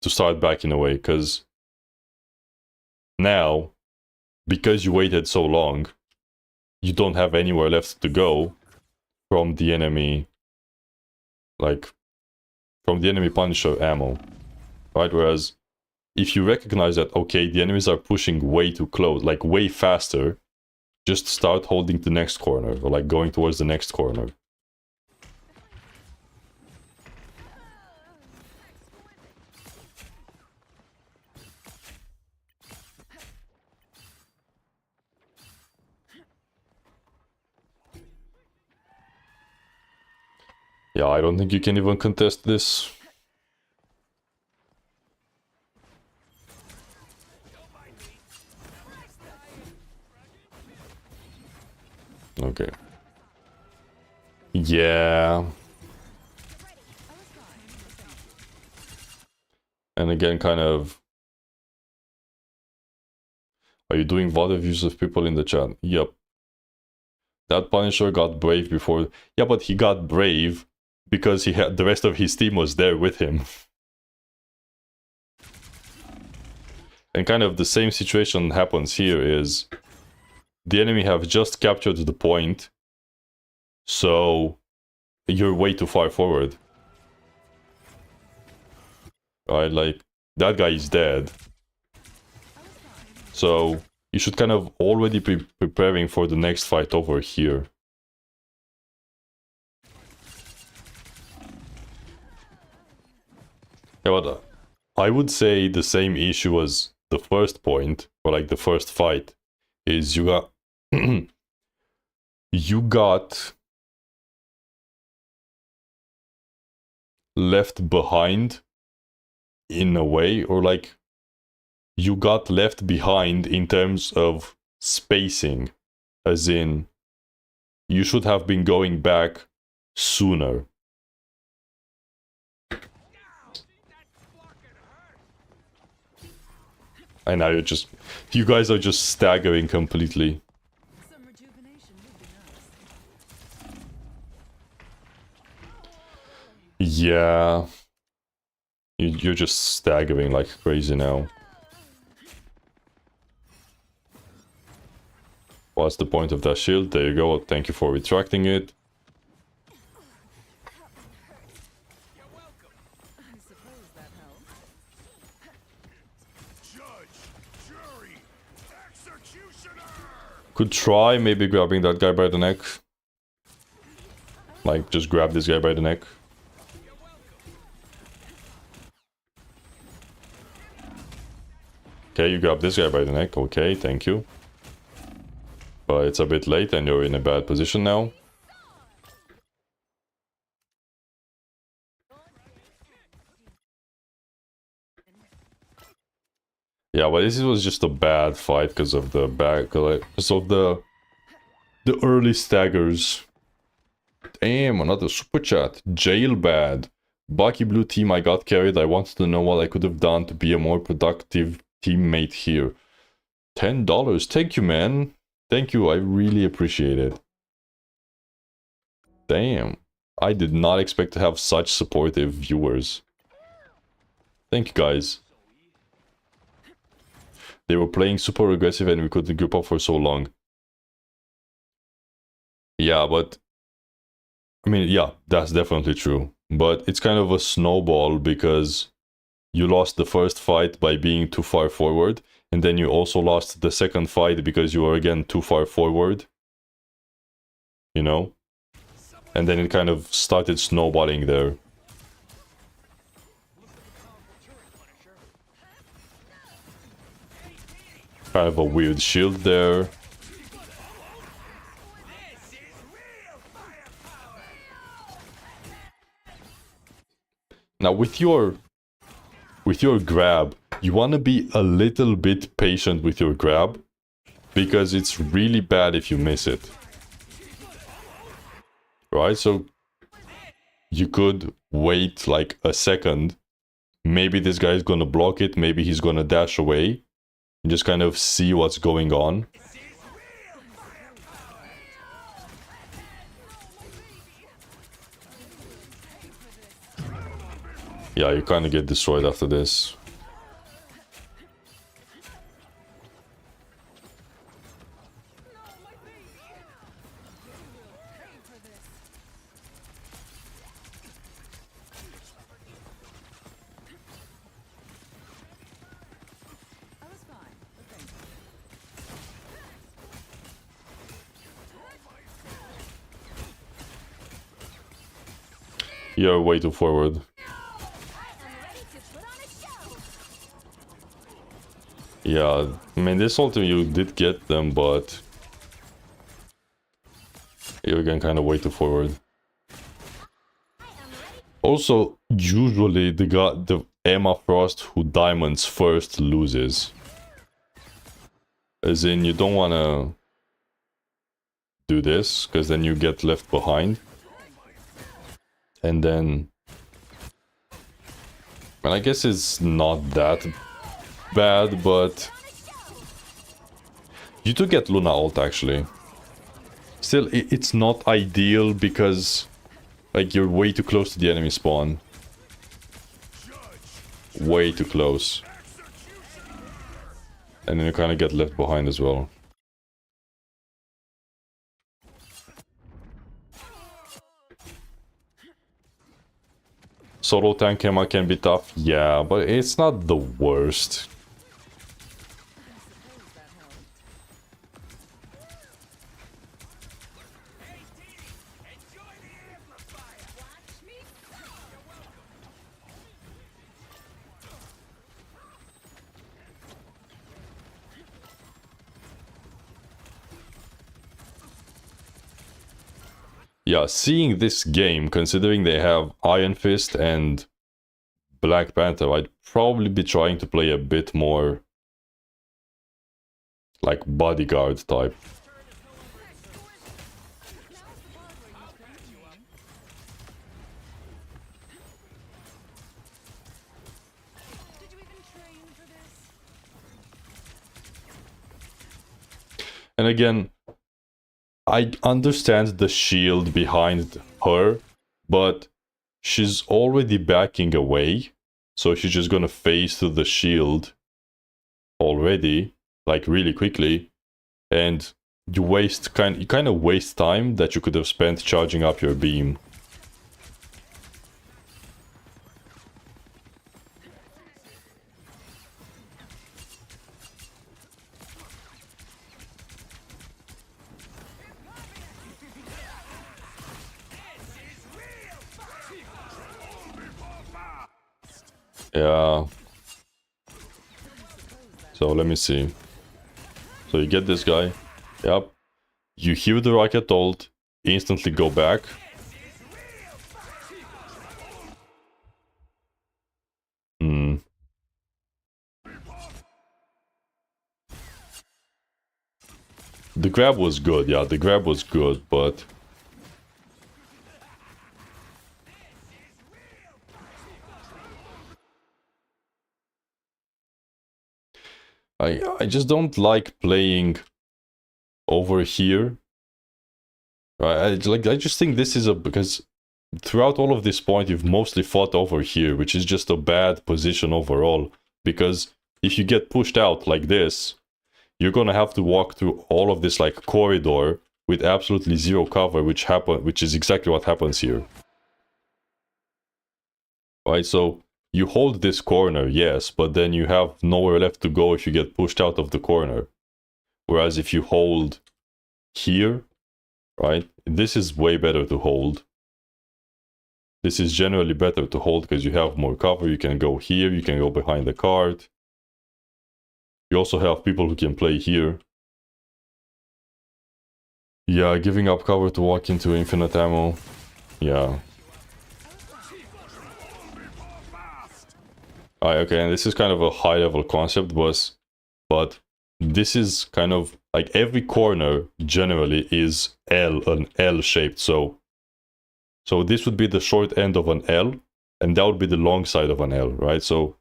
to start backing away, because now, because you waited so long, you don't have anywhere left to go from the enemy, like, from the enemy Punisher ammo, right? Whereas, if you recognize that, okay, the enemies are pushing way too close, like way faster, just start holding the next corner, or like going towards the next corner. Yeah, I don't think you can even contest this. Okay. Yeah. And again, kind of... are you doing VOD reviews of people in the chat? Yep. That Punisher got brave before... yeah, but he got brave because he had the rest of his team was there with him. And kind of the same situation happens here is... the enemy have just captured the point, so you're way too far forward. Right, like, that guy is dead. So, you should kind of already be preparing for the next fight over here. Yeah, but I would say the same issue as the first point, or like the first fight, is you got... you got left behind in a way, or like you got left behind in terms of spacing, as in you should have been going back sooner. And now you guys are just staggering completely.
Some rejuvenation would be nice.
Yeah. You're just staggering like crazy now. What's the point of that shield? There you go. Thank you for retracting it.
I suppose that helps.
Judge, jury, executioner!
Could try maybe grabbing that guy by the neck. Like, just grab this guy by the neck. Okay, you grab this guy by the neck. Okay, thank you. But it's a bit late and you're in a bad position now. Yeah, but this was just a bad fight because of the because of the early staggers. Damn, another super chat. Jail bad. Bucky blue team, I got carried. I wanted to know what I could have done to be a more productive teammate here. $10. Thank you, man. Thank you. I really appreciate it. Damn. I did not expect to have such supportive viewers. Thank you, guys. They were playing super aggressive and we couldn't group up for so long. Yeah, but... I mean, yeah, that's definitely true. But it's kind of a snowball because you lost the first fight by being too far forward. And then you also lost the second fight because you were again too far forward. You know? And then it kind of started snowballing there. Kind of a weird shield there. Now with your grab, you want to be a little bit patient with your grab, because it's really bad if you miss it. Right? So you could wait like a second. Maybe this guy is going to block it, maybe he's going to dash away. And just kind of see what's going on. Yeah, you kind of get destroyed after this.
I was fine, but thank you.
You're way too forward. Yeah, I mean, this ultimate you did get them, but you're again kind of way too forward. Also, usually the Emma Frost who diamonds first loses. As in, you don't want to do this, because then you get left behind. And then... And I guess it's not that bad, but... You do get Luna ult, actually. Still, it's not ideal, because... Like, you're way too close to the enemy spawn. Way too close. And then you kind of get left behind as well. Solo tank Emma can be tough, yeah, but it's not the worst. yeah, seeing this game, considering they have Iron Fist and Black Panther, I'd probably be trying to play a bit more like bodyguard type.
Did you even train for this?
And again, I understand the shield behind her, but she's already backing away, so she's just gonna phase through the shield already, like really quickly, and you kind of waste time that you could have spent charging up your beam. Yeah. So let me see. So you get this guy. Yep. You hear the rocket ult, instantly go back. Hmm. The grab was good, yeah, the grab was good, but... I just don't like playing over here. I just think this is because throughout all of this point you've mostly fought over here, which is just a bad position overall. Because if you get pushed out like this, you're gonna have to walk through all of this like corridor with absolutely zero cover, which is exactly what happens here. Right, so you hold this corner, yes, but then you have nowhere left to go if you get pushed out of the corner. Whereas if you hold here, right, this is way better to hold. This is generally better to hold because you have more cover. You can go here, you can go behind the cart. You also have people who can play here. Yeah, giving up cover to walk into infinite ammo. Yeah. Okay, and this is kind of a high level concept, but this is kind of like every corner generally is an L shaped. So this would be the short end of an L, and that would be the long side of an L, right? So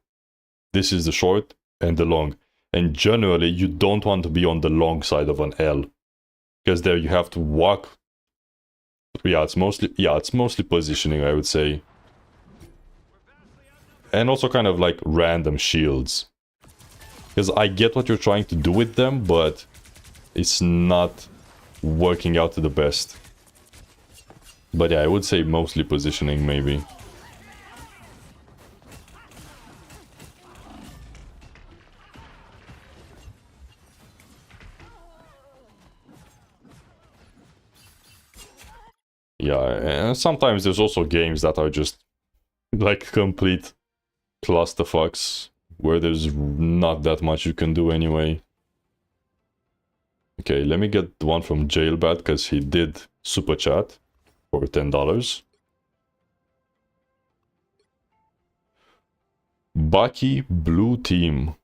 this is the short and the long. And generally you don't want to be on the long side of an L, because there you have to walk. Yeah, it's mostly positioning, I would say. And also kind of like random shields. Because I get what you're trying to do with them, but it's not working out to the best. But yeah, I would say mostly positioning, maybe. Yeah, and sometimes there's also games that are just like complete clusterfucks, where there's not that much you can do anyway. Okay, let me get the one from Jailbat, because he did super chat for $10. Bucky Blue Team.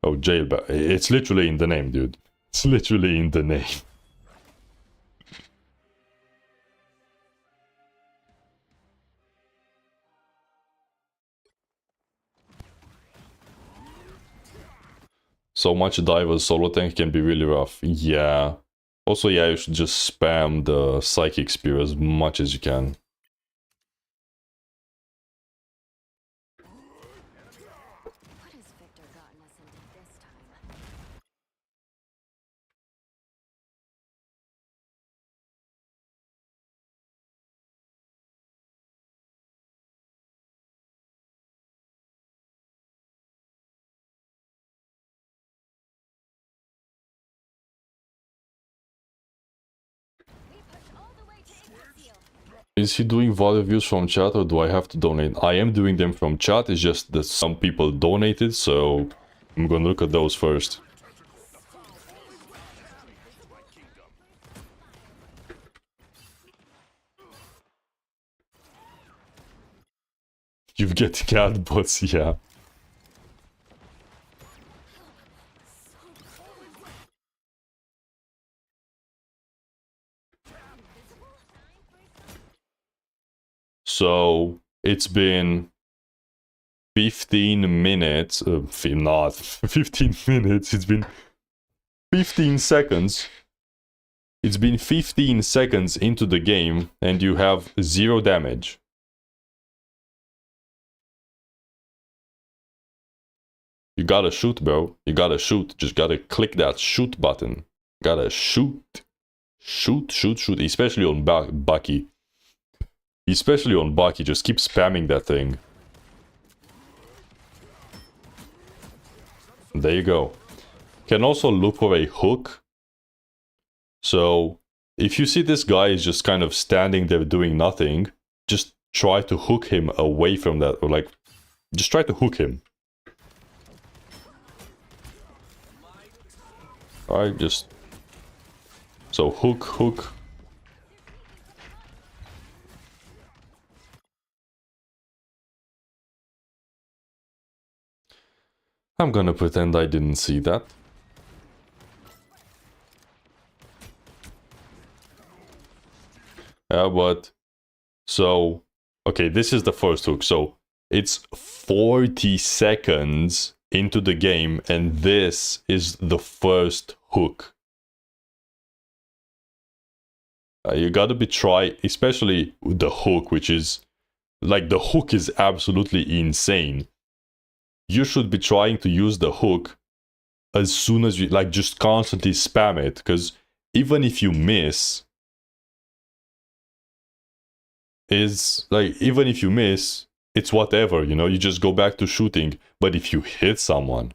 Oh, Jailbat. It's literally in the name, dude. It's literally in the name. So much divers solo tank can be really rough. Yeah. Also, yeah, you should just spam the Psychic Spear as much as you can.
What has Victor gotten us into this time? We push all the way to Yggdrasil.
Is he doing VOD reviews from chat, or do I have to donate? I am doing them from chat, it's just that some people donated, so I'm gonna look at those first. You get cat bots, yeah. So it's been 15 minutes, not 15 minutes, it's been 15 seconds. It's been 15 seconds into the game and you have 0 damage. You gotta shoot, bro. You gotta shoot. Just gotta click that shoot button. Gotta shoot. Shoot, shoot, shoot. Especially on Bucky. Especially on Bucky. Just keep spamming that thing. There you go. Can also look for a hook. So, if you see this guy is just kind of standing there doing nothing, just try to hook him away from that. Or like, just try to hook him. Alright, just... So, hook, hook. I'm gonna pretend I didn't see that. But... So... Okay, this is the first hook. So, it's 40 seconds into the game, and this is the first hook. You gotta be especially the hook, which is... Like, the hook is absolutely insane. You should be trying to use the hook as soon as you... Like, just constantly spam it, because even if you miss... Even if you miss, it's whatever, you know, you just go back to shooting. But if you hit someone...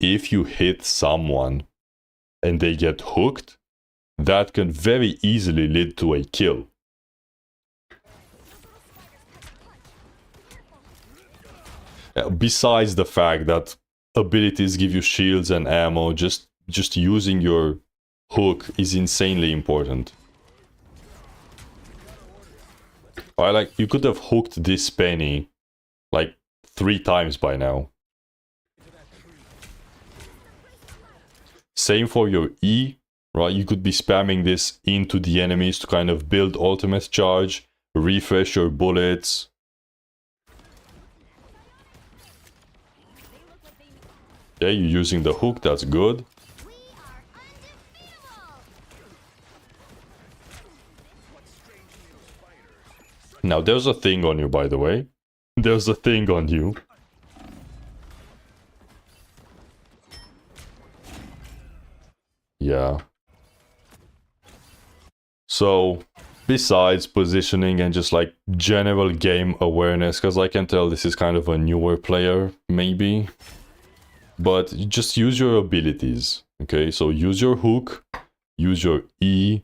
If you hit someone and they get hooked, that can very easily lead to a kill. Besides the fact that abilities give you shields and ammo, just using your hook is insanely important. Like, you could have hooked this penny like 3 times by now. Same for your E, right? You could be spamming this into the enemies to kind of build ultimate charge, refresh your bullets. Yeah, you're using the hook, that's good. Now, there's a thing on you, by the way. There's a thing on you. Yeah. So, besides positioning and just like general game awareness, because I can tell this is kind of a newer player, maybe. But just use your abilities, okay? So use your hook, use your E.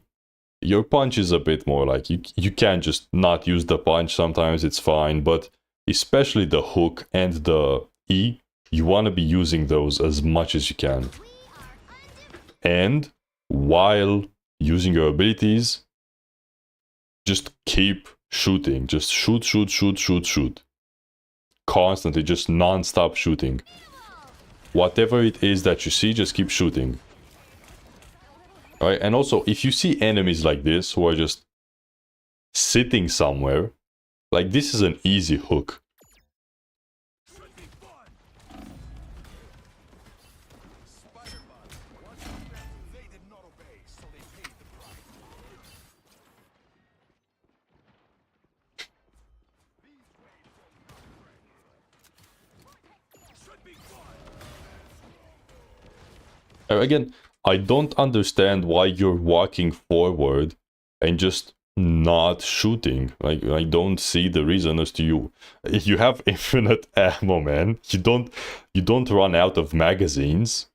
Your punch is a bit more like, you can just not use the punch, sometimes it's fine, but especially the hook and the E, you want to be using those as much as you can. And while using your abilities, just keep shooting. Just shoot, shoot, shoot, shoot, shoot. Constantly, just non-stop shooting. Whatever it is that you see, just keep shooting. Alright, and also, if you see enemies like this, who are just sitting somewhere, like, this is an easy hook. Again, I don't understand why you're walking forward and just not shooting. Like, I don't see the reason as to you. You have infinite ammo, man. You don't run out of magazines.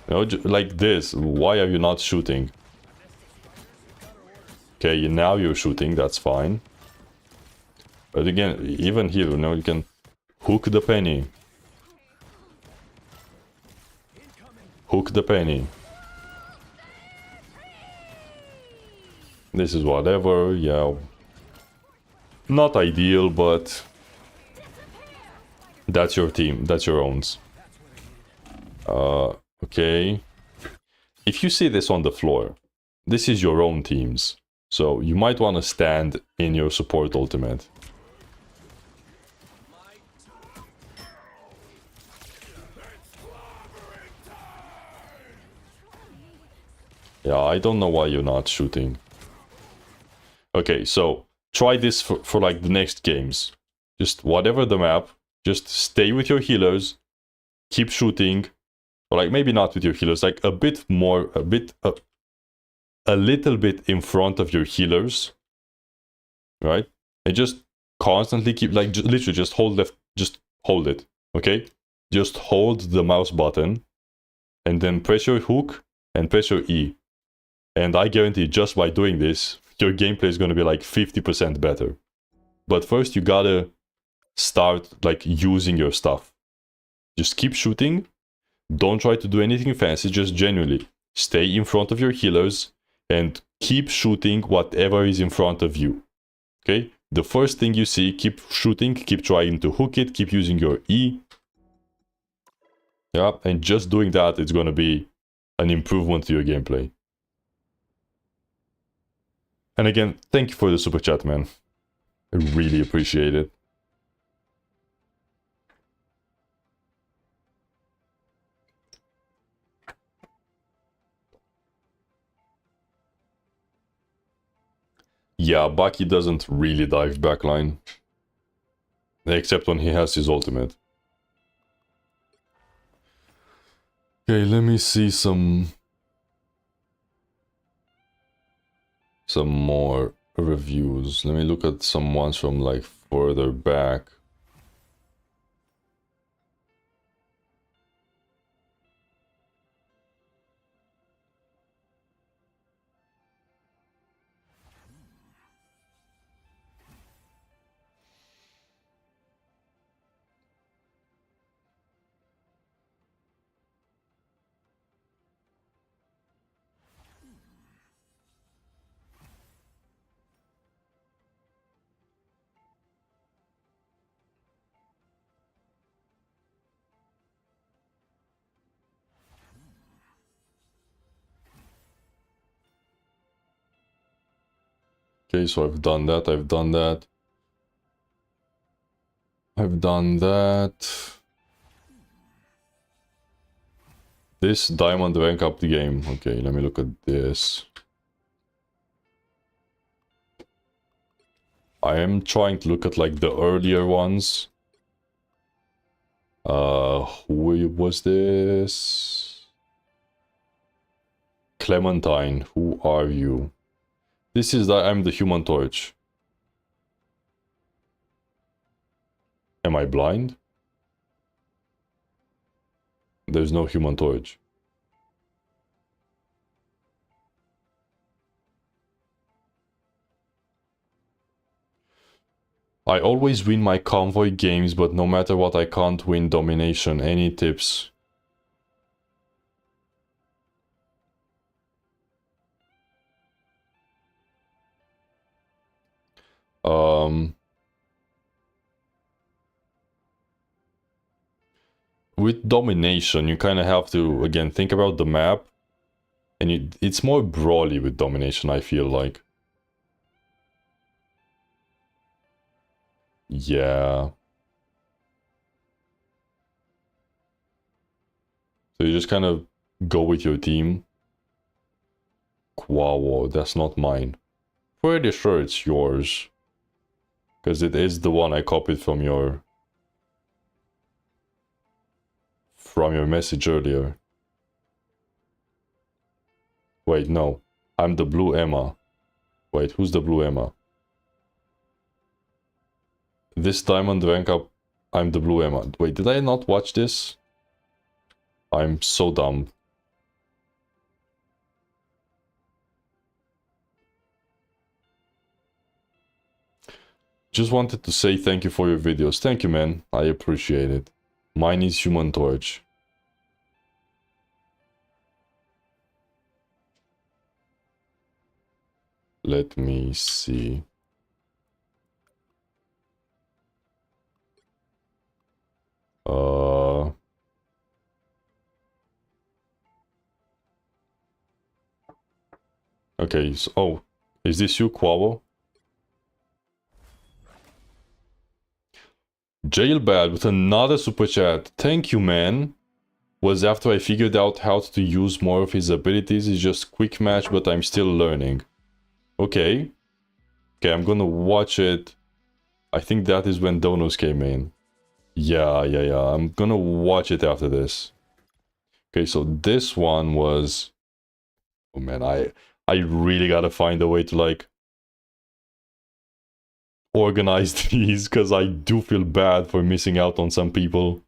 You know, like this. Why are you not shooting? Okay, now you're shooting. That's fine. But again, even here, you know, you can hook the penny. Hook the penny. This is whatever, yeah. Not ideal, but that's your team, that's your owns. Okay. If you see this on the floor, this is your own teams. So you might want to stand in your support ultimate. Yeah, I don't know why you're not shooting. Okay, so try this for like the next games. Just whatever the map, just stay with your healers, keep shooting, or like maybe not with your healers, like a bit more, a little bit in front of your healers, right? And just constantly keep, like, literally just hold left, just hold it, okay? Just hold the mouse button, and then press your hook and press your E. And I guarantee just by doing this, your gameplay is going to be like 50% better. But first you gotta start like using your stuff. Just keep shooting. Don't try to do anything fancy, just genuinely stay in front of your healers and keep shooting whatever is in front of you. Okay? The first thing you see, keep shooting, keep trying to hook it, keep using your E. Yeah, and just doing that, it's going to be an improvement to your gameplay. And again, thank you for the super chat, man. I really appreciate it. Yeah, Baki doesn't really dive backline. Except when he has his ultimate. Okay, let me see some more reviews. Let me look at some ones from like further back. Okay, so I've done that, I've done that. I've done that. This diamond rank up the game. Okay, let me look at this. I am trying to look at like the earlier ones. Who was this? Clementine, who are you? This is that I'm the Human Torch. Am I blind? There's no Human Torch. I always win my convoy games, but no matter what I can't win domination. Any tips? With domination, you kind of have to, again, think about the map. And it's more brawly with domination, I feel like. Yeah. So you just kind of go with your team. Quawo, that's not mine. Pretty sure it's yours. Because it is the one I copied from your message earlier. Wait, no. I'm the blue Emma. Wait, who's the blue Emma? This diamond rank up, I'm the blue Emma. Wait, did I not watch this? I'm so dumb. Just wanted to say thank you for your videos. Thank you, man. I appreciate it. Mine is Human Torch. Let me see. Okay, so, oh, is this you, Quavo? Jailbad with another super chat. Thank you, man. Was after I figured out how to use more of his abilities. It's just quick match, but I'm still learning. Okay. Okay, I'm gonna watch it. I think that is when Donos came in. Yeah. I'm gonna watch it after this. Okay, so this one was... Oh man, I really gotta find a way to like organize these, because I do feel bad for missing out on some people.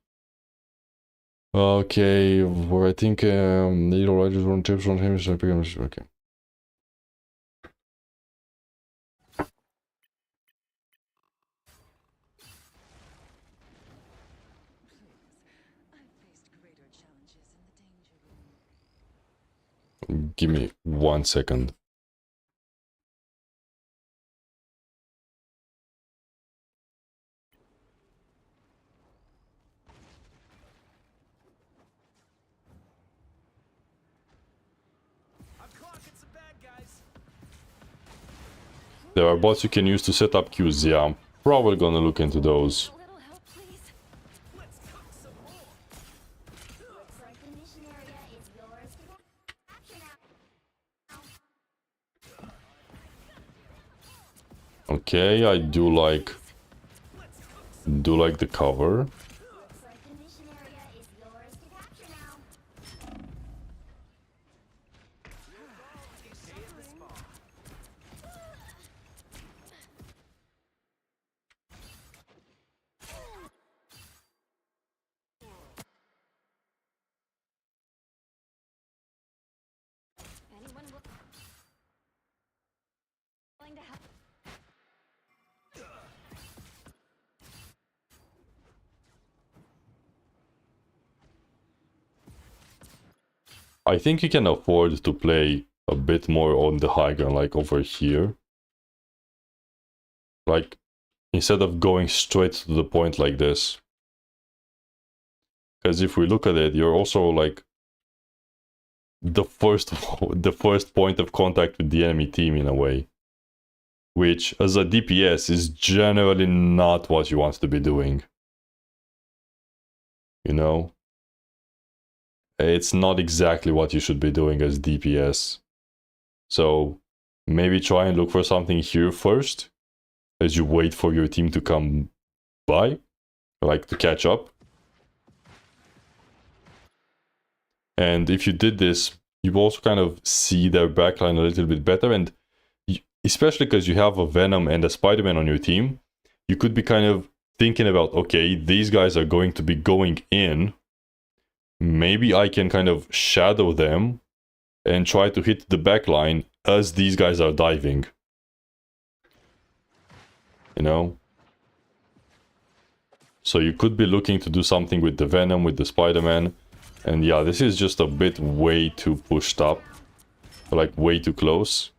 Okay, where I think Needle Riders want tips on him. Okay. Give me 1 second. There are bots you can use to set up queues. Yeah, I'm probably gonna look into those.
A little help, please. Let's cook some more. Looks like the mission area is yours to capture now.
Okay, I do like the cover.
Looks like the mission area is yours to capture now. Anyone willing to help?
I think you can afford to play a bit more on the high ground, like over here. Like, instead of going straight to the point like this. Because if we look at it, you're also like the first point of contact with the enemy team in a way. Which, as a DPS, is generally not what you want to be doing. You know? It's not exactly what you should be doing as DPS. So, maybe try and look for something here first, as you wait for your team to come by, like to catch up. And if you did this, you also kind of see their backline a little bit better, and especially because you have a Venom and a Spider-Man on your team, you could be kind of thinking about, okay, these guys are going to be going in, maybe I can kind of shadow them and try to hit the backline as these guys are diving. You know? So you could be looking to do something with the Venom, with the Spider-Man. And yeah, this is just a bit way too pushed up. Like, way too close.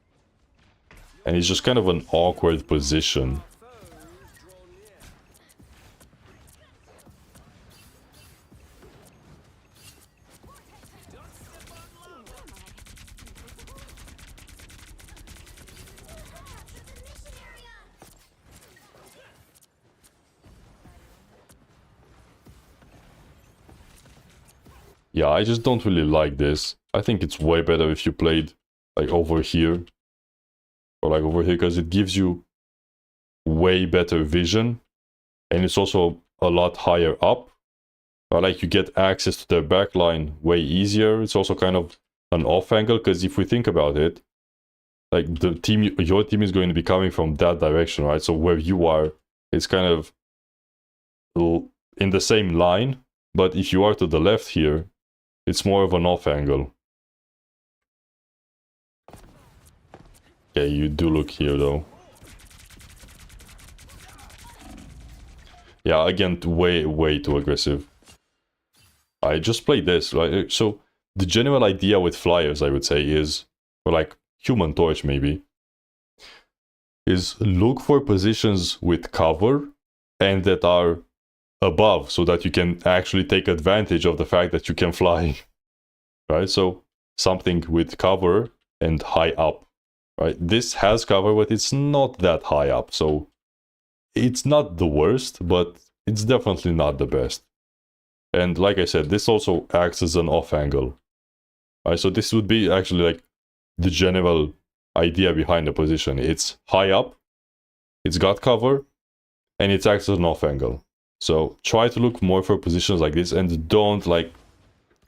And it's just kind of an awkward position. Yeah, I just don't really like this. I think it's way better if you played like over here. Or like over here, because it gives you way better vision. And it's also a lot higher up. Like you get access to their backline way easier. It's also kind of an off angle, because if we think about it, like the team, your team is going to be coming from that direction, right? So where you are, it's kind of in the same line. But if you are to the left here, it's more of an off angle. Okay, you do look here though. Yeah, again, way too aggressive. I just played this, right? So the general idea with flyers, I would say, is, or like Human Torch maybe, is look for positions with cover and that are above so that you can actually take advantage of the fact that you can fly, right? So something with cover and high up, right? This has cover, but it's not that high up, so it's not the worst, but it's definitely not the best. And like I said, this also acts as an off angle, right? So this would be actually like the general idea behind the position. It's high up, it's got cover, and it acts as an off angle. So try to look more for positions like this and don't like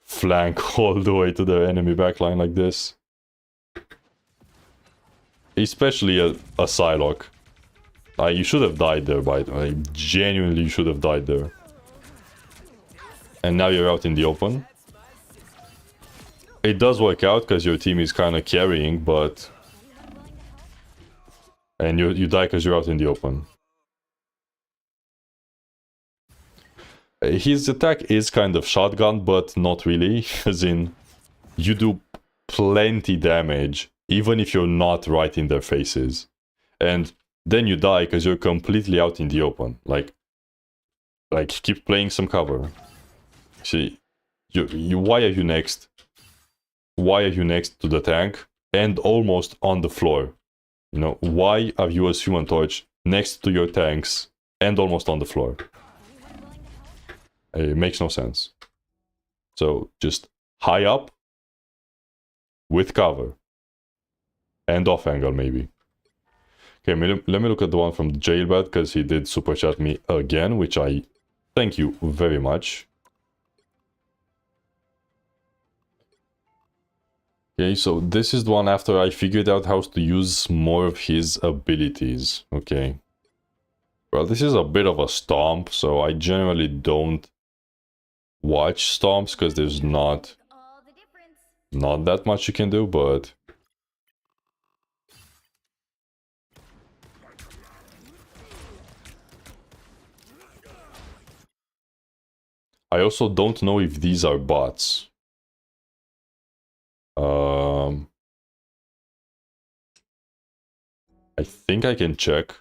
flank all the way to the enemy backline like this. Especially a Psylocke. You should have died there, by the way. Genuinely, you should have died there. And now you're out in the open. It does work out because your team is kind of carrying, but... And you die because you're out in the open. His attack is kind of shotgun, but not really. As in, you do plenty damage, even if you're not right in their faces. And then you die because you're completely out in the open. Like keep playing some cover. See, why are you next? Why are you next to the tank and almost on the floor? You know, why are you as Human Torch next to your tanks and almost on the floor? It makes no sense. So just high up with cover and off angle maybe. Okay, let me look at the one from the Jailbird because he did super chat me again, which I thank you very much. Okay, so this is the one after I figured out how to use more of his abilities. Okay. Well, this is a bit of a stomp, so I generally don't watch stomps because there's not that much you can do, but I also don't know if these are bots. I think I can check.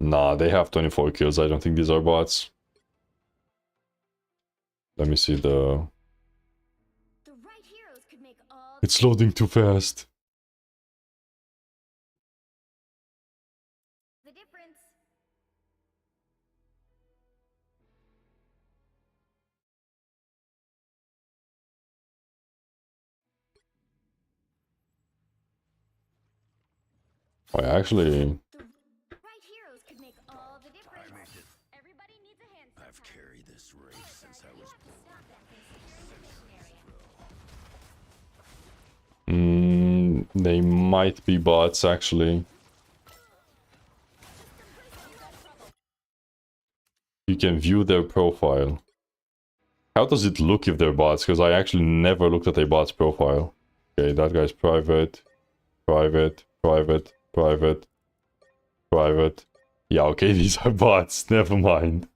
Nah, they have 24 kills. I don't think these are bots. Let me see the... It's loading too fast. Oh, actually...
I've carried this race since I was
they might be bots, actually. You can view their profile. How does it look if they're bots? Because I actually never looked at a bot's profile. Okay, that guy's private. Private. Private. Private. Private. Yeah, okay, these are bots. Never mind.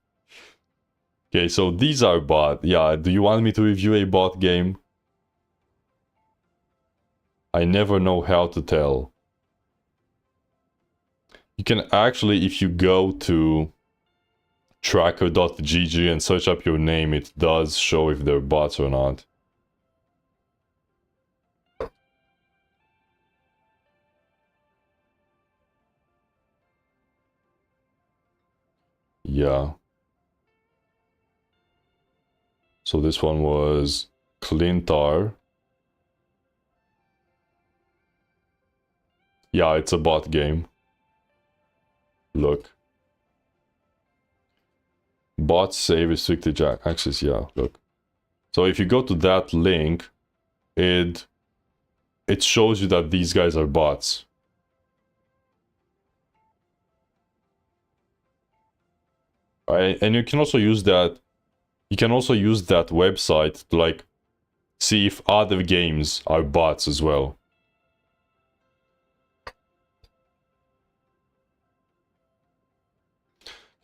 Okay, so these are bot. Yeah, do you want me to review a bot game? I never know how to tell. You can actually, if you go to tracker.gg and search up your name, it does show if they're bots or not. Yeah. So this one was Clintar. Yeah, it's a bot game. Look. Bots say restricted access, yeah, look. So if you go to that link, it shows you that these guys are bots. Right? And you can also use that website to like see if other games are bots as well.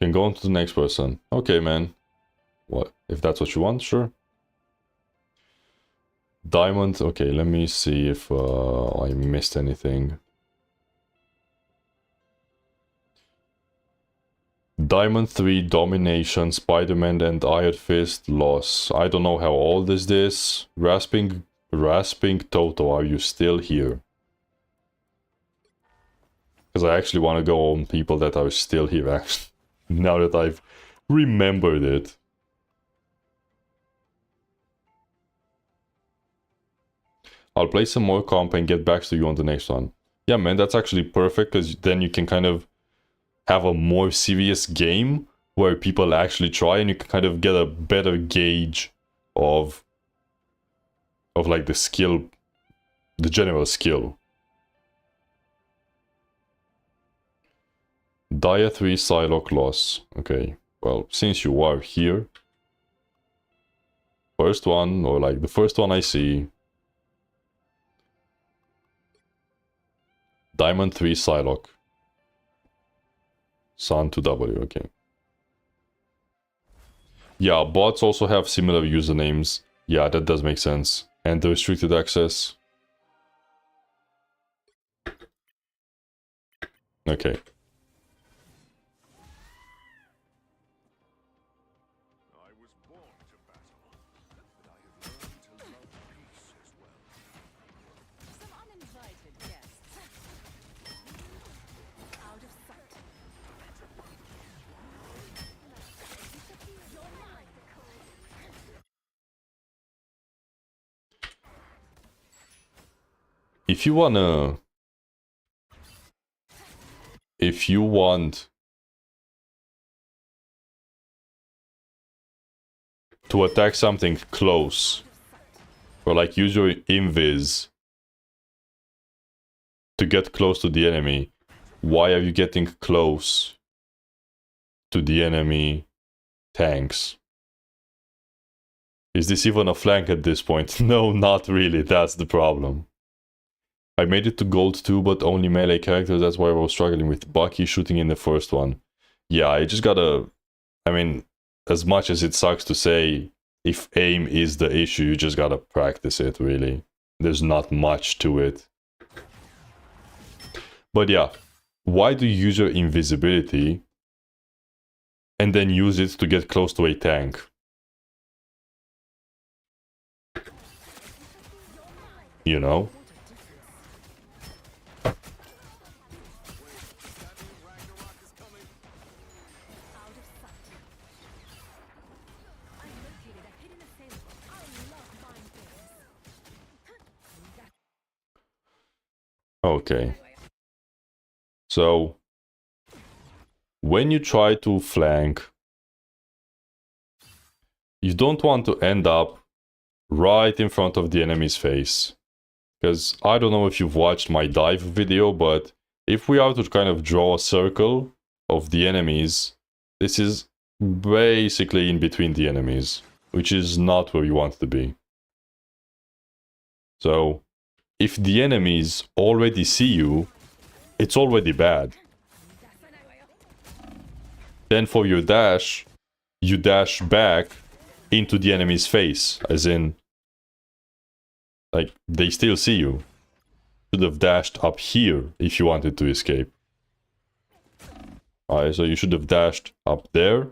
Can go on to the next person. Okay, man. What? If that's what you want, sure. Diamond, okay, let me see if I missed anything. Diamond 3, Domination, Spider-Man and Iron Fist, loss. I don't know how old is this. Rasping Toto, are you still here? Because I actually want to go on people that are still here, actually. Now that I've remembered it. I'll play some more comp and get back to you on the next one. Yeah, man, that's actually perfect, because then you can kind of have a more serious game where people actually try and you can kind of get a better gauge of like the skill, the general skill. Dia 3 Psylocke loss. Okay, well, since you are here, first one, or like the first one I see, Diamond 3 Psylocke. Sun to W, okay. Yeah, bots also have similar usernames. Yeah, that does make sense. And the restricted access. Okay.
I was born to battle, but I have learned to love peace as well.
Some uninvited guests. Out of sight. You're mine.
If you want to attack something close, or like use your invis to get close to the enemy, why are you getting close to the enemy tanks? Is this even a flank at this point? No, not really, that's the problem. I made it to gold 2, but only melee characters, that's why I was struggling with Bucky shooting in the first one. Yeah, I just gotta... I mean, as much as it sucks to say, if aim is the issue, you just gotta practice it, really. There's not much to it. But yeah, why do you use your invisibility and then use it to get close to a tank? You know? Okay. So, when you try to flank, you don't want to end up right in front of the enemy's face. Because I don't know if you've watched my dive video, but if we are to kind of draw a circle of the enemies, this is basically in between the enemies, which is not where you want to be. So, if the enemies already see you, it's already bad. Then for your dash, you dash back into the enemy's face, as in, like, they still see you. Should have dashed up here if you wanted to escape. Alright, so you should have dashed up there.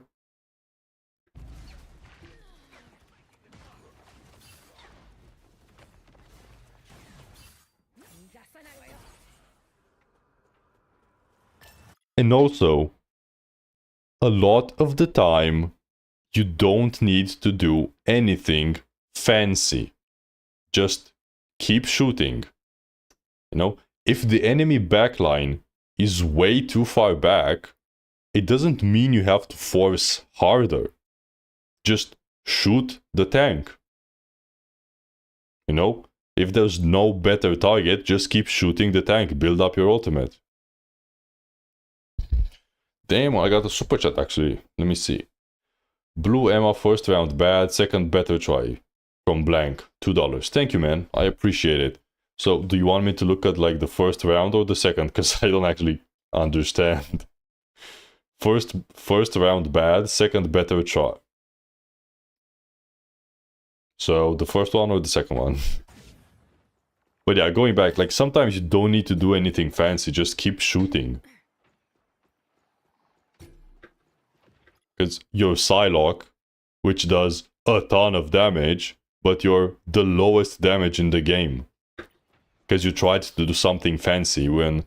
And also, a lot of the time, you don't need to do anything fancy. Just keep shooting. You know, if the enemy backline is way too far back, it doesn't mean you have to force harder. Just shoot the tank. You know, if there's no better target, just keep shooting the tank, build up your ultimate. Damn, I got a super chat actually. Let me see. Blue Emma, first round bad, second better try. From blank, $2. Thank you, man. I appreciate it. So, do you want me to look at like the first round or the second? Because I don't actually understand. First round bad, second better try. So, the first one or the second one? But yeah, going back, like sometimes you don't need to do anything fancy, just keep shooting. Because your Psylocke, which does a ton of damage, but you're the lowest damage in the game. Because you tried to do something fancy when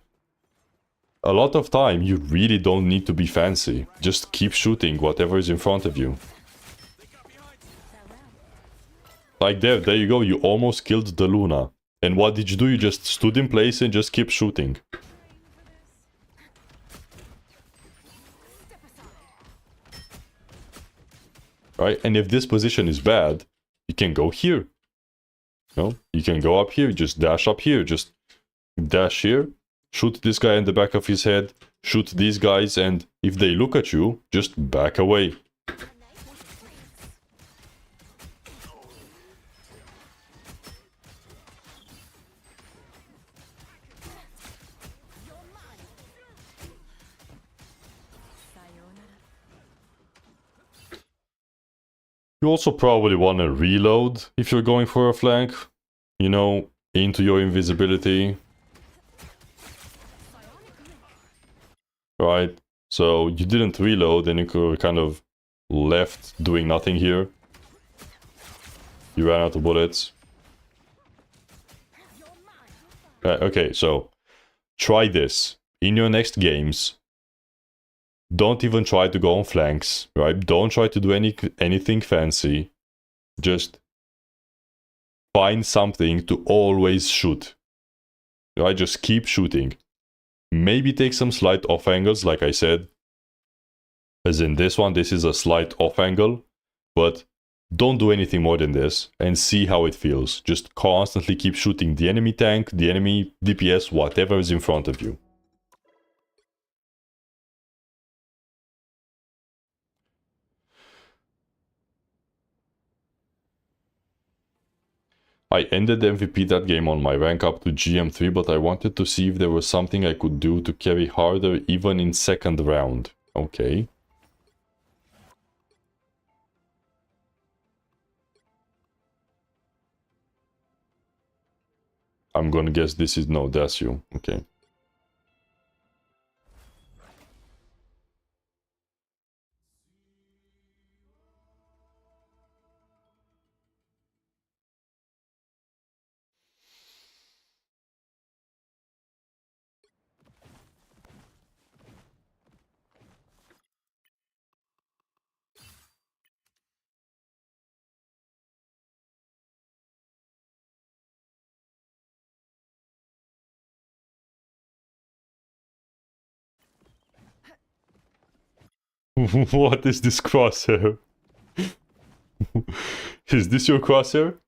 a lot of time you really don't need to be fancy. Just keep shooting whatever is in front of you. Like there you go, you almost killed the Luna. And what did you do? You just stood in place and just keep shooting. Right, and if this position is bad, you can go here. No, you can go up here, just dash up here, just dash here, shoot this guy in the back of his head, shoot these guys, and if they look at you, just back away. You also probably want to reload if you're going for a flank, you know, into your invisibility. Right, so you didn't reload and you were kind of left doing nothing here. You ran out of bullets. Okay, so try this. In your next games, don't even try to go on flanks, right? Don't try to do anything fancy. Just find something to always shoot. Right? Just keep shooting. Maybe take some slight off angles, like I said. As in this one, this is a slight off angle. But don't do anything more than this and see how it feels. Just constantly keep shooting the enemy tank, the enemy DPS, whatever is in front of you. I ended MVP that game on my rank up to GM3, but I wanted to see if there was something I could do to carry harder even in second round. Okay. I'm gonna guess this is... no, that's you. Okay. What is this crosshair? Is this your crosshair?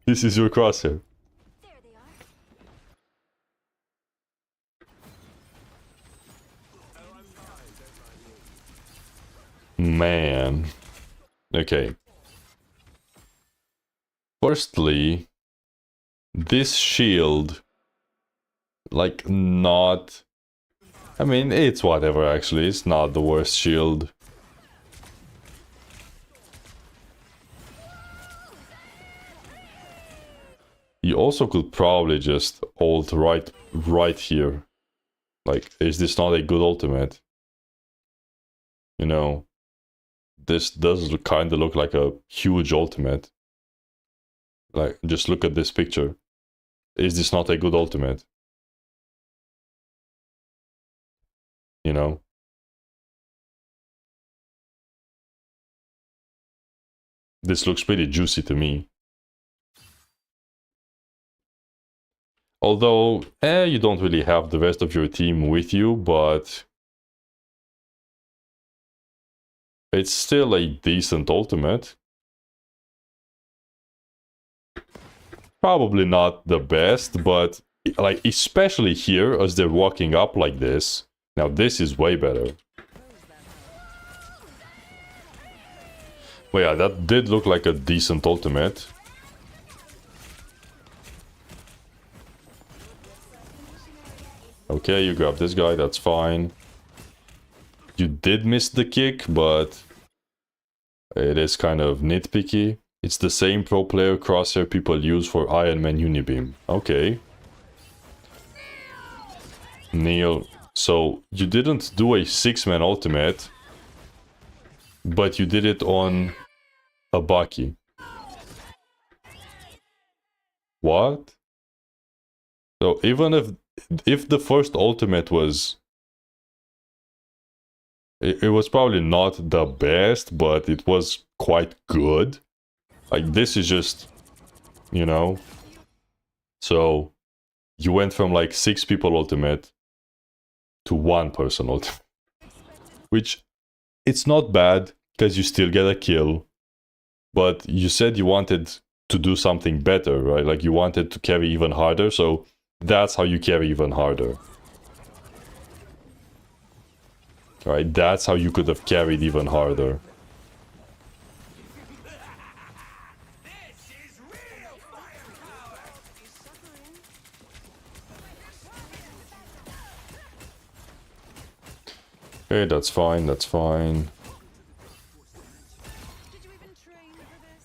This is your crosshair.
There they are.
Man. Okay. Firstly, this shield, like, not... I mean, it's whatever, actually. It's not the worst shield. You also could probably just ult right here. Like, is this not a good ultimate? You know, this does kind of look like a huge ultimate. Like, just look at this picture. Is this not a good ultimate? You know? This looks pretty juicy to me. Although, you don't really have the rest of your team with you, but... it's still a decent ultimate. Probably not the best, but... like, especially here, as they're walking up like this. Now, this is way better. But yeah, that did look like a decent ultimate. Okay, you grab this guy, that's fine. You did miss the kick, but it is kind of nitpicky. It's the same pro player crosshair people use for Iron Man Unibeam. Okay. Neil, so you didn't do a 6-man ultimate, but you did it on a Bucky. What? So even if the first ultimate was... It was probably not the best, but it was quite good. Like, this is just, you know... So, you went from like 6 people ultimate to 1 person ultimate. Which, it's not bad, because you still get a kill. But you said you wanted to do something better, right? Like, you wanted to carry even harder, so that's how you carry even harder. Right, that's how you could have carried even harder. Okay, that's fine, that's fine.
Did you even train for this?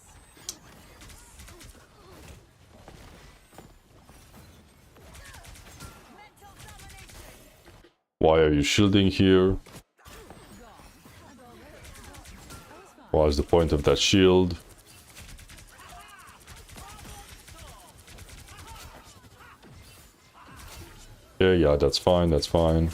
Mental domination.
Why are you shielding here? What is the point of that shield? Yeah, that's fine, that's fine.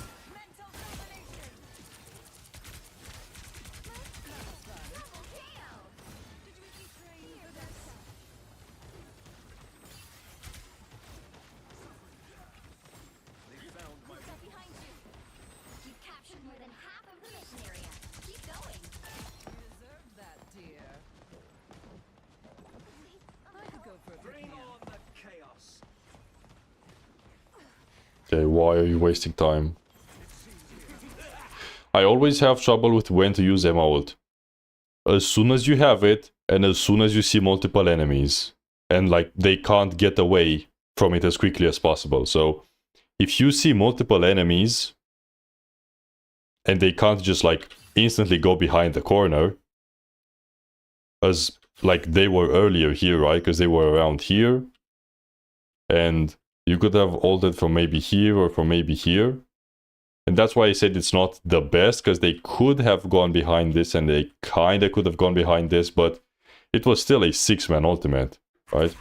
Behind you. You've captured more than half of the mission area. Keep going.
You deserve that, dear. I could go for a
Bring
pick-me-up.
on the chaos.
Okay, why are you wasting time? I always have trouble with when to use Emma ult. As soon as you have it, and as soon as you see multiple enemies. And like, they can't get away from it as quickly as possible. So, if you see multiple enemies, and they can't just like instantly go behind the corner, as like they were earlier here, right? Because they were around here. And you could have ulted from maybe here or from maybe here. And that's why I said it's not the best, because they could have gone behind this and they kinda could have gone behind this, but it was still a 6-man ultimate, right?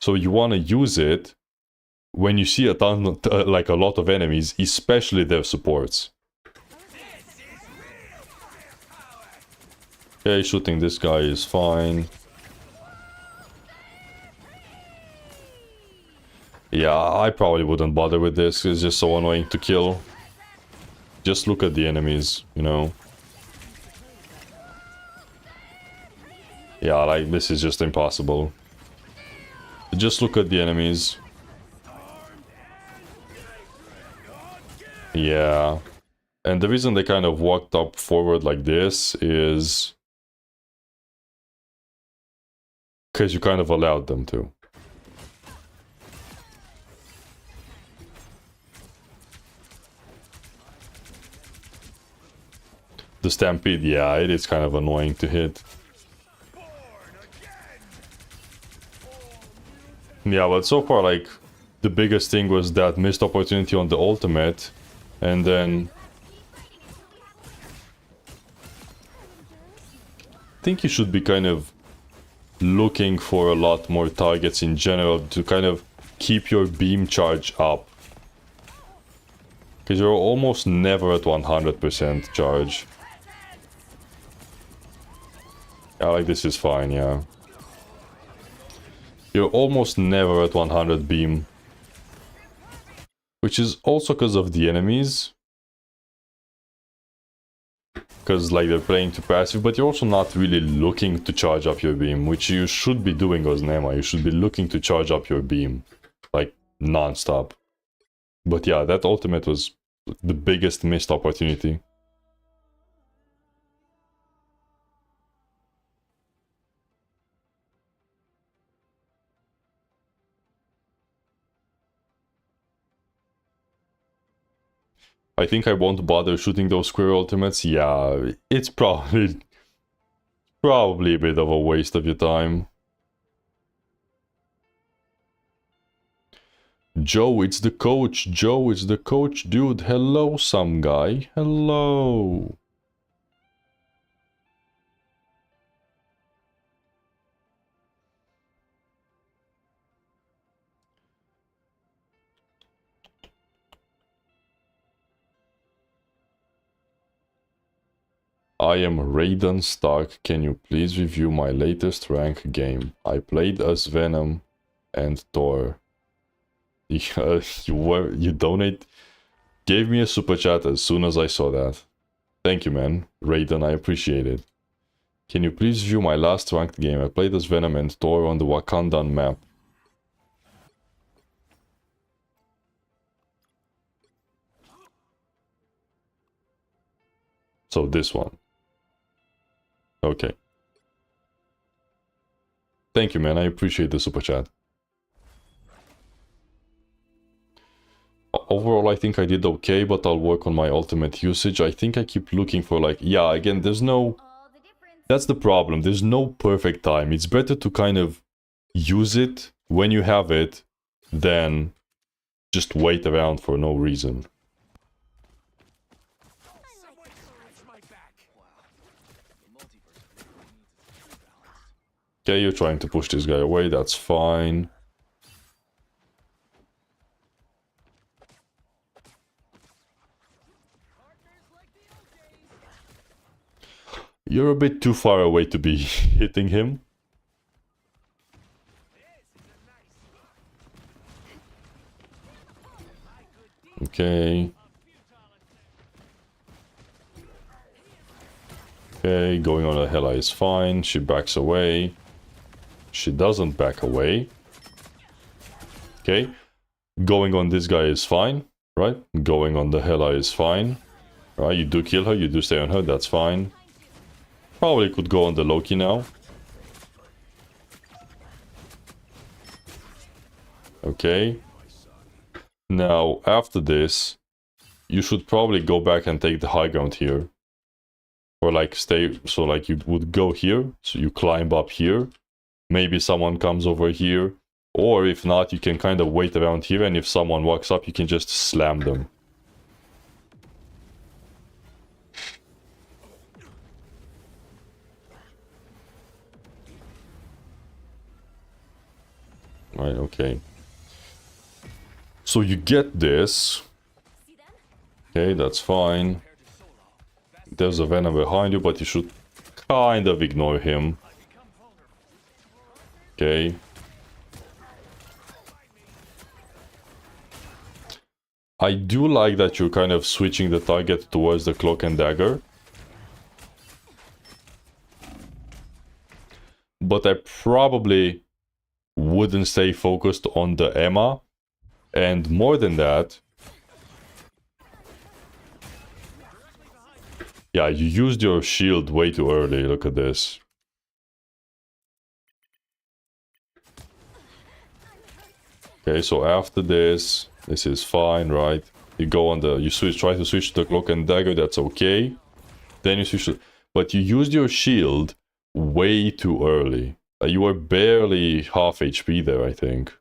So you want to use it when you see a ton, like a lot of enemies, especially their supports. Okay, shooting this guy is fine. Yeah, I probably wouldn't bother with this, it's just so annoying to kill. Just look at the enemies, you know. Yeah, like, this is just impossible. Just look at the enemies. Yeah. And the reason they kind of walked up forward like this is... because you kind of allowed them to. The Stampede, yeah, it is kind of annoying to hit. Yeah, but so far, like, the biggest thing was that missed opportunity on the ultimate, and then... I think you should be kind of looking for a lot more targets in general to kind of keep your beam charge up. Because you're almost never at 100% charge. Yeah, like this is fine, yeah. You're almost never at 100 beam. Which is also because of the enemies. Because like they're playing too passive, but you're also not really looking to charge up your beam, which you should be doing as Nema. You should be looking to charge up your beam, like non-stop. But yeah, that ultimate was the biggest missed opportunity. I think I won't bother shooting those square ultimates. Yeah, it's probably a bit of a waste of your time. Joe, it's the coach. Joe, it's the coach. Dude, hello, some guy. Hello. I am Raiden Stark. Can you please review my latest rank game? I played as Venom and Thor. You donate, gave me a super chat as soon as I saw that. Thank you, man. Raiden, I appreciate it. Can you please view my last ranked game? I played as Venom and Thor on the Wakandan map. So this one. Okay. Thank you, man. I appreciate the super chat. Overall, I think I did okay, but I'll work on my ultimate usage. I think I keep looking for like... Yeah, again, there's no...
All the difference.
That's the problem. There's no perfect time. It's better to kind of use it when you have it than just wait around for no reason.
Someone scratch my back. Wow. The multiverse really needs its balance.
Okay, you're trying to push this guy away. That's fine. You're a bit too far away to be hitting him. Okay. Okay, going on a Hela is fine. She backs away. She doesn't back away. Okay. Going on this guy is fine, right? Going on the Hela is fine. Right, you do kill her, you do stay on her, that's fine. Probably could go on the Loki now. Okay. Now, after this, you should probably go back and take the high ground here. Or like stay, so like you would go here, so you climb up here. Maybe someone comes over here. Or if not, you can kind of wait around here, and if someone walks up, you can just slam them. Right, okay. So you get this.
See them?
Okay, that's fine. There's a Venom behind you, but you should kind of ignore him. Okay. I do like that you're kind of switching the target towards the Cloak and Dagger. But I probably wouldn't stay focused on the Emma. And more than that... Yeah, you used your shield way too early, look at this. Okay, so after this, this is fine, right? You go on the, you switch, try to switch to the Cloak and Dagger, that's okay. Then you switch to, but you used your shield way too early. You were barely half HP there, I think.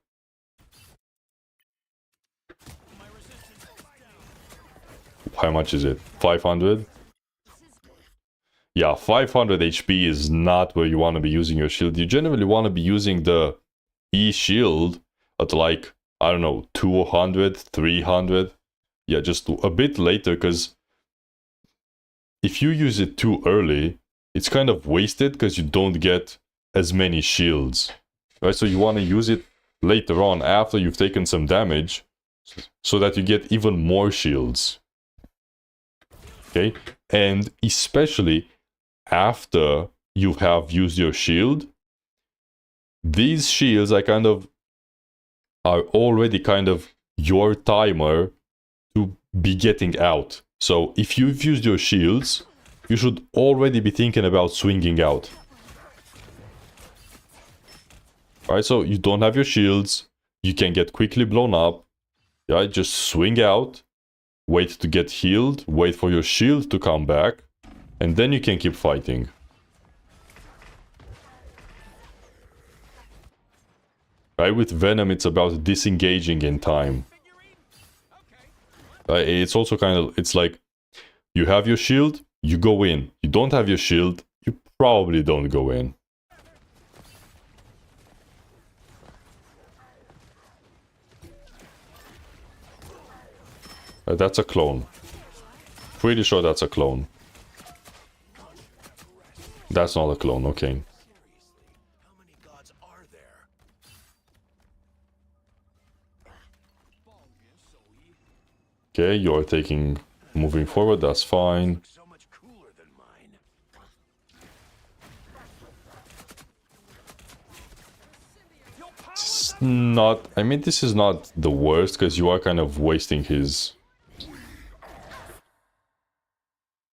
How much is it? 500? Yeah, 500 HP is not where you want to be using your shield. You generally want to be using the E-shield at like, I don't know, 200, 300. Yeah, just a bit later, because if you use it too early, it's kind of wasted because you don't get as many shields. Right, so you want to use it later on after you've taken some damage so that you get even more shields. Okay, and especially after you have used your shield, these shields are already kind of your timer to be getting out. So if you've used your shields, you should already be thinking about swinging out. Alright, so you don't have your shields, you can get quickly blown up. Yeah, just swing out, wait to get healed, wait for your shield to come back, and then you can keep fighting. Right, with Venom, it's about disengaging in time. It's also kind of, it's like, you have your shield, you go in. You don't have your shield, you probably don't go in. That's a clone. Pretty sure that's a clone. That's not a clone, okay.
How many gods are there?
Okay, you're taking... moving forward, that's fine.
So much cooler than mine.
It's not... I mean, this is not the worst, because you are kind of wasting his...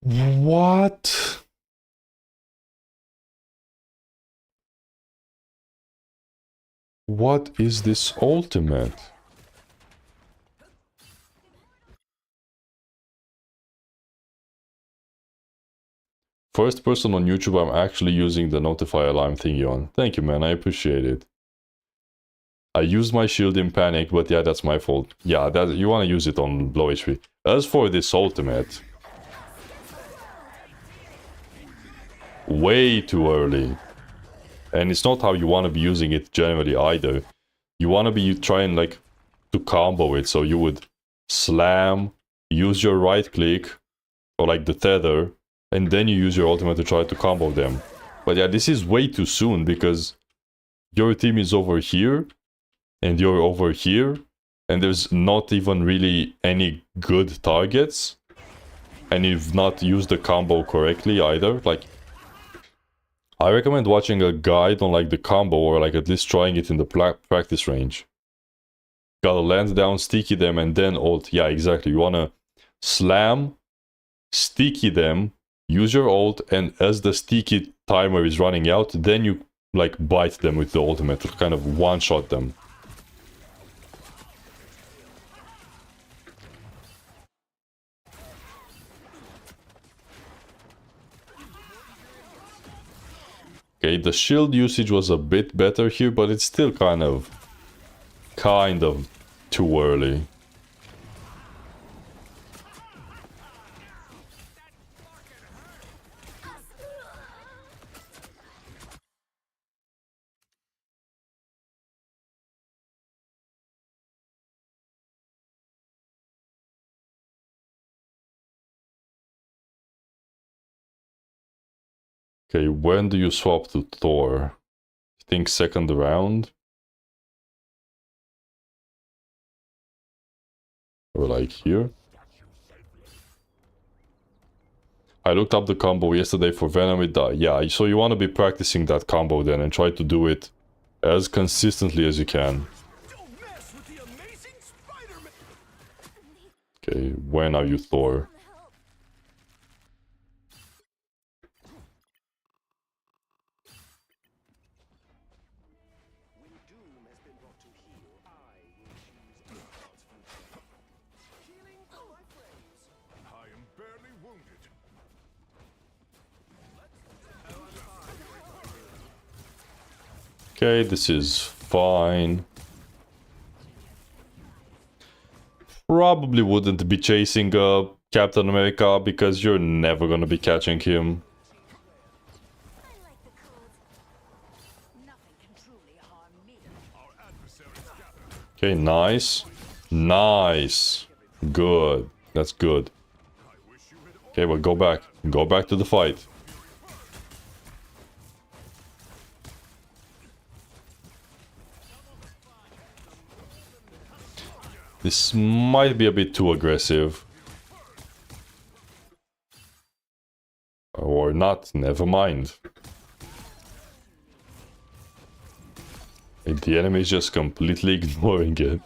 What? What is this ultimate? First person on YouTube I'm actually using the notify alarm thingy on. Thank you, man, I appreciate it. I used my shield in panic, but yeah, that's my fault. Yeah, that you want to use it on low HP. As for this ultimate... way too early. And it's not how you want to be using it generally either. You want to be trying like to combo it, so you would slam, use your right click, or like the tether, and then you use your ultimate to try to combo them. But yeah, this is way too soon because your team is over here, and you're over here, and there's not even really any good targets. And you've not used the combo correctly either. Like, I recommend watching a guide on like the combo, or like at least trying it in the practice range. Gotta land down, sticky them, and then ult. Yeah, exactly. You wanna slam, sticky them, use your ult, and as the sticky timer is running out, then you like bite them with the ultimate to kind of one-shot them. Okay, the shield usage was a bit better here, but it's still kind of too early. Okay, when do you swap to Thor? I think second round? Or like here? I looked up the combo yesterday for Venom, it died. Yeah, so you want to be practicing that combo then and try to do it as consistently as you can.
Don't mess with the amazing Spider-Man.
Okay, when are you Thor?
When doom has been brought to heal, I will choose a god's function. Healing for my friends. I am barely wounded.
Okay, this is fine. Probably wouldn't be chasing Captain America because you're never gonna be catching him.
I like the cold.
Nothing can truly harm me.
Our adversaries gather.
Okay, nice. Nice. Good. That's good. Okay, well, go back. Go back to the fight. This might be a bit too aggressive. Or not, never mind. The enemy is just completely ignoring it.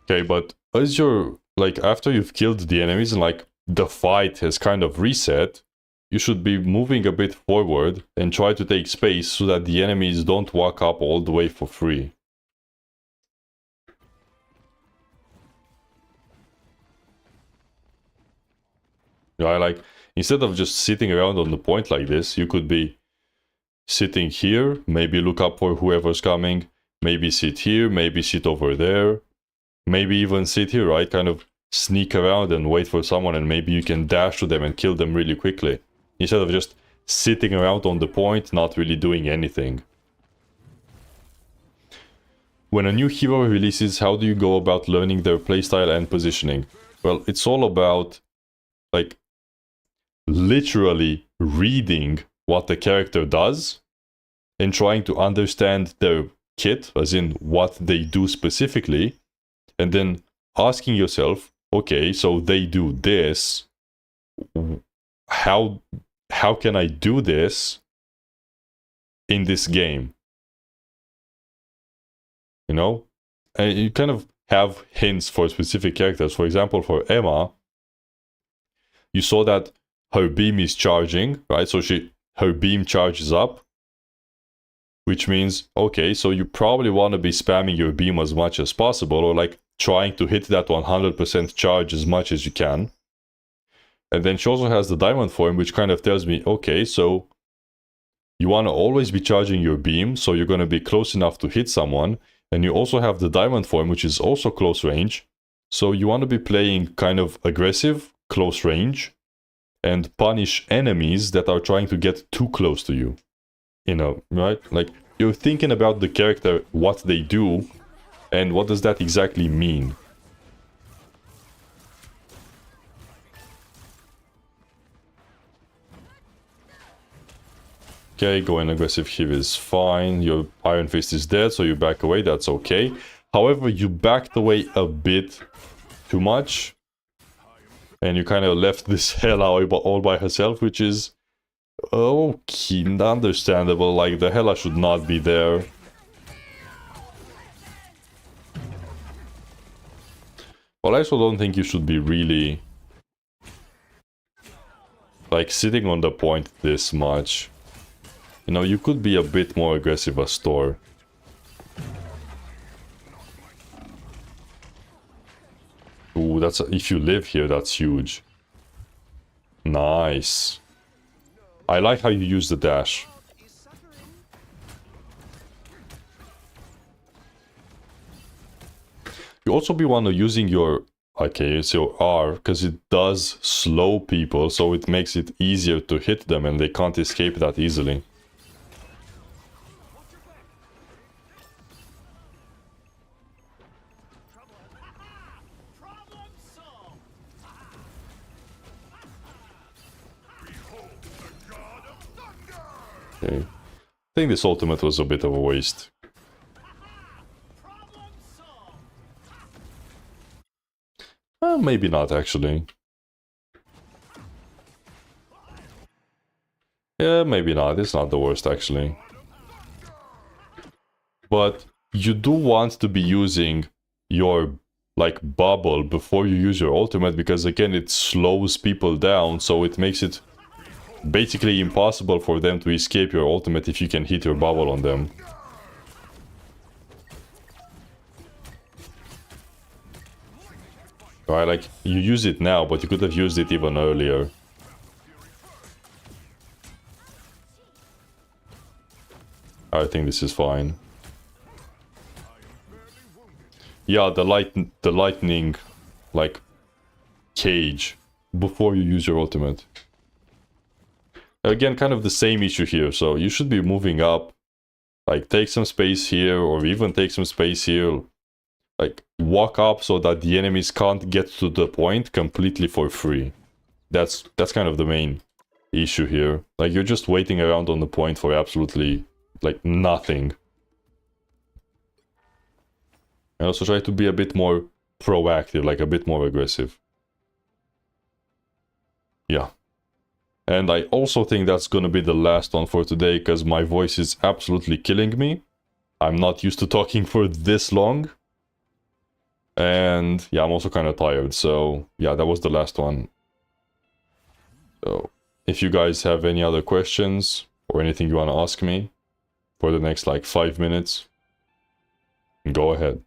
Okay, but as you're, like, after you've killed the enemies and, like, the fight has kind of reset, you should be moving a bit forward and try to take space so that the enemies don't walk up all the way for free. Right? Like, instead of just sitting around on the point like this, you could be sitting here, maybe look up for whoever's coming, maybe sit here, maybe sit over there, maybe even sit here, right? Kind of sneak around and wait for someone, and maybe you can dash to them and kill them really quickly, instead of just sitting around on the point, not really doing anything. When a new hero releases, how do you go about learning their playstyle and positioning? Well, it's all about, like, literally reading what the character does and trying to understand their kit, as in what they do specifically, and then asking yourself, okay, so they do this, how can I do this in this game? You know? And you kind of have hints for specific characters. For example, for Emma, you saw that her beam is charging, right? So her beam charges up, which means, okay, so you probably want to be spamming your beam as much as possible, or like trying to hit that 100% charge as much as you can. And then she also has the diamond form, which kind of tells me, okay, so you want to always be charging your beam, so you're going to be close enough to hit someone. And you also have the diamond form, which is also close range. So you want to be playing kind of aggressive, close range, and punish enemies that are trying to get too close to you. You know, right? Like, you're thinking about the character, what they do, and what does that exactly mean? Okay, going aggressive here is fine. Your Iron Fist is dead, so you back away, that's okay. However, you backed away a bit too much, and you kind of left this Hela all by herself, which is okay, understandable. Like, the Hela should not be there. Well, I also don't think you should be really, like, sitting on the point this much. You know, you could be a bit more aggressive as Thor. Ooh, that's if you live here, that's huge. Nice. I like how you use the dash. You also be one of using your, okay, it's your R, because it does slow people, so it makes it easier to hit them and they can't escape that easily. Okay. I think this ultimate was a bit of a waste. Maybe not, actually. Yeah, maybe not. It's not the worst, actually. But you do want to be using your, like, bubble before you use your ultimate, because, again, it slows people down, so it makes it basically impossible for them to escape your ultimate if you can hit your bubble on them. Right, like, you use it now, but you could have used it even earlier. I think this is fine. Yeah, the lightning, like, cage before you use your ultimate. Again, kind of the same issue here, so you should be moving up. Like, take some space here, or even take some space here. Like, walk up so that the enemies can't get to the point completely for free. That's kind of the main issue here. Like, you're just waiting around on the point for absolutely, like, nothing. And also try to be a bit more proactive, like a bit more aggressive. Yeah. And I also think that's gonna be the last one for today, because my voice is absolutely killing me. I'm not used to talking for this long. And yeah, I'm also kind of tired, so yeah, that was the last one. So if you guys have any other questions or anything you want to ask me for the next like 5 minutes, go ahead.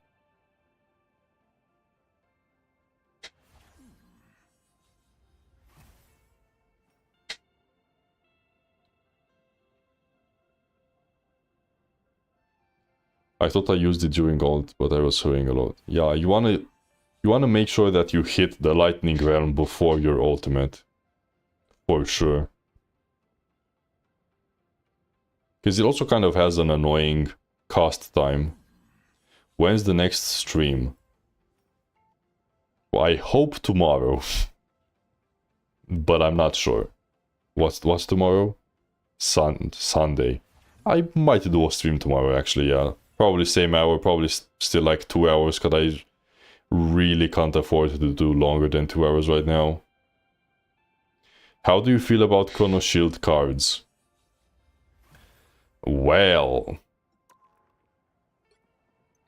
I thought I used it during ult, but I was hurrying a lot. Yeah, you wanna make sure that you hit the lightning realm before your ultimate. For sure. Because it also kind of has an annoying cast time. When's the next stream? Well, I hope tomorrow. But I'm not sure. What's tomorrow? Sunday. I might do a stream tomorrow, actually, yeah. Probably same hour, probably still like 2 hours, because I really can't afford to do longer than 2 hours right now. How do you feel about Chrono Shield cards? Well,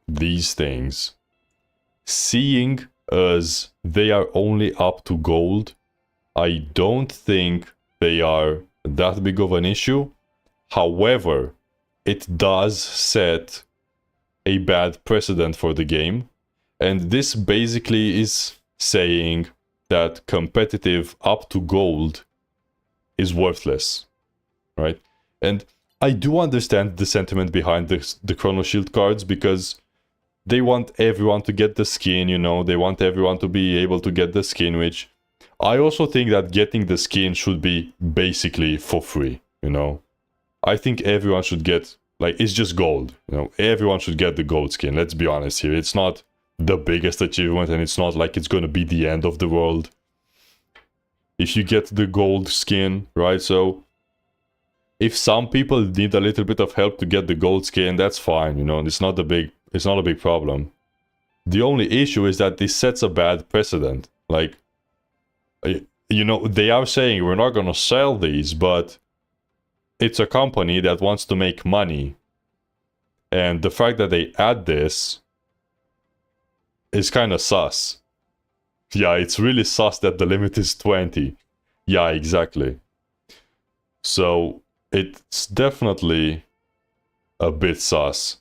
these things, seeing as they are only up to gold, I don't think they are that big of an issue. However, it does set a bad precedent for the game, and this basically is saying that competitive up to gold is worthless, right? And I do understand the sentiment behind the Chrono Shield cards, because they want everyone to get the skin, you know, they want everyone to be able to get the skin, which I also think that getting the skin should be basically for free, you know. I think everyone should get, like, it's just gold, you know, everyone should get the gold skin, let's be honest here. It's not the biggest achievement, and it's not like it's gonna be the end of the world if you get the gold skin, right? So if some people need a little bit of help to get the gold skin, that's fine, you know, it's not a big problem. The only issue is that this sets a bad precedent. Like, you know, they are saying we're not gonna sell these, but it's a company that wants to make money. And the fact that they add this is kind of sus. Yeah, it's really sus that the limit is 20. Yeah, exactly. So it's definitely a bit sus.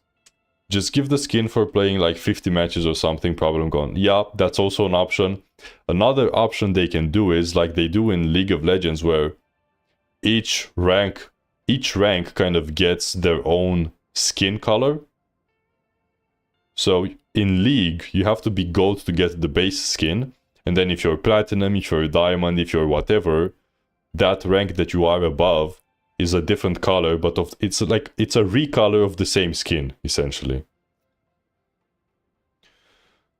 Just give the skin for playing like 50 matches or something, problem gone. Yeah, that's also an option. Another option they can do is like they do in League of Legends, where each rank kind of gets their own skin color. So in League, you have to be gold to get the base skin, and then if you're platinum, if you're diamond, if you're whatever, that rank that you are above is a different color, but it's a recolor of the same skin, essentially.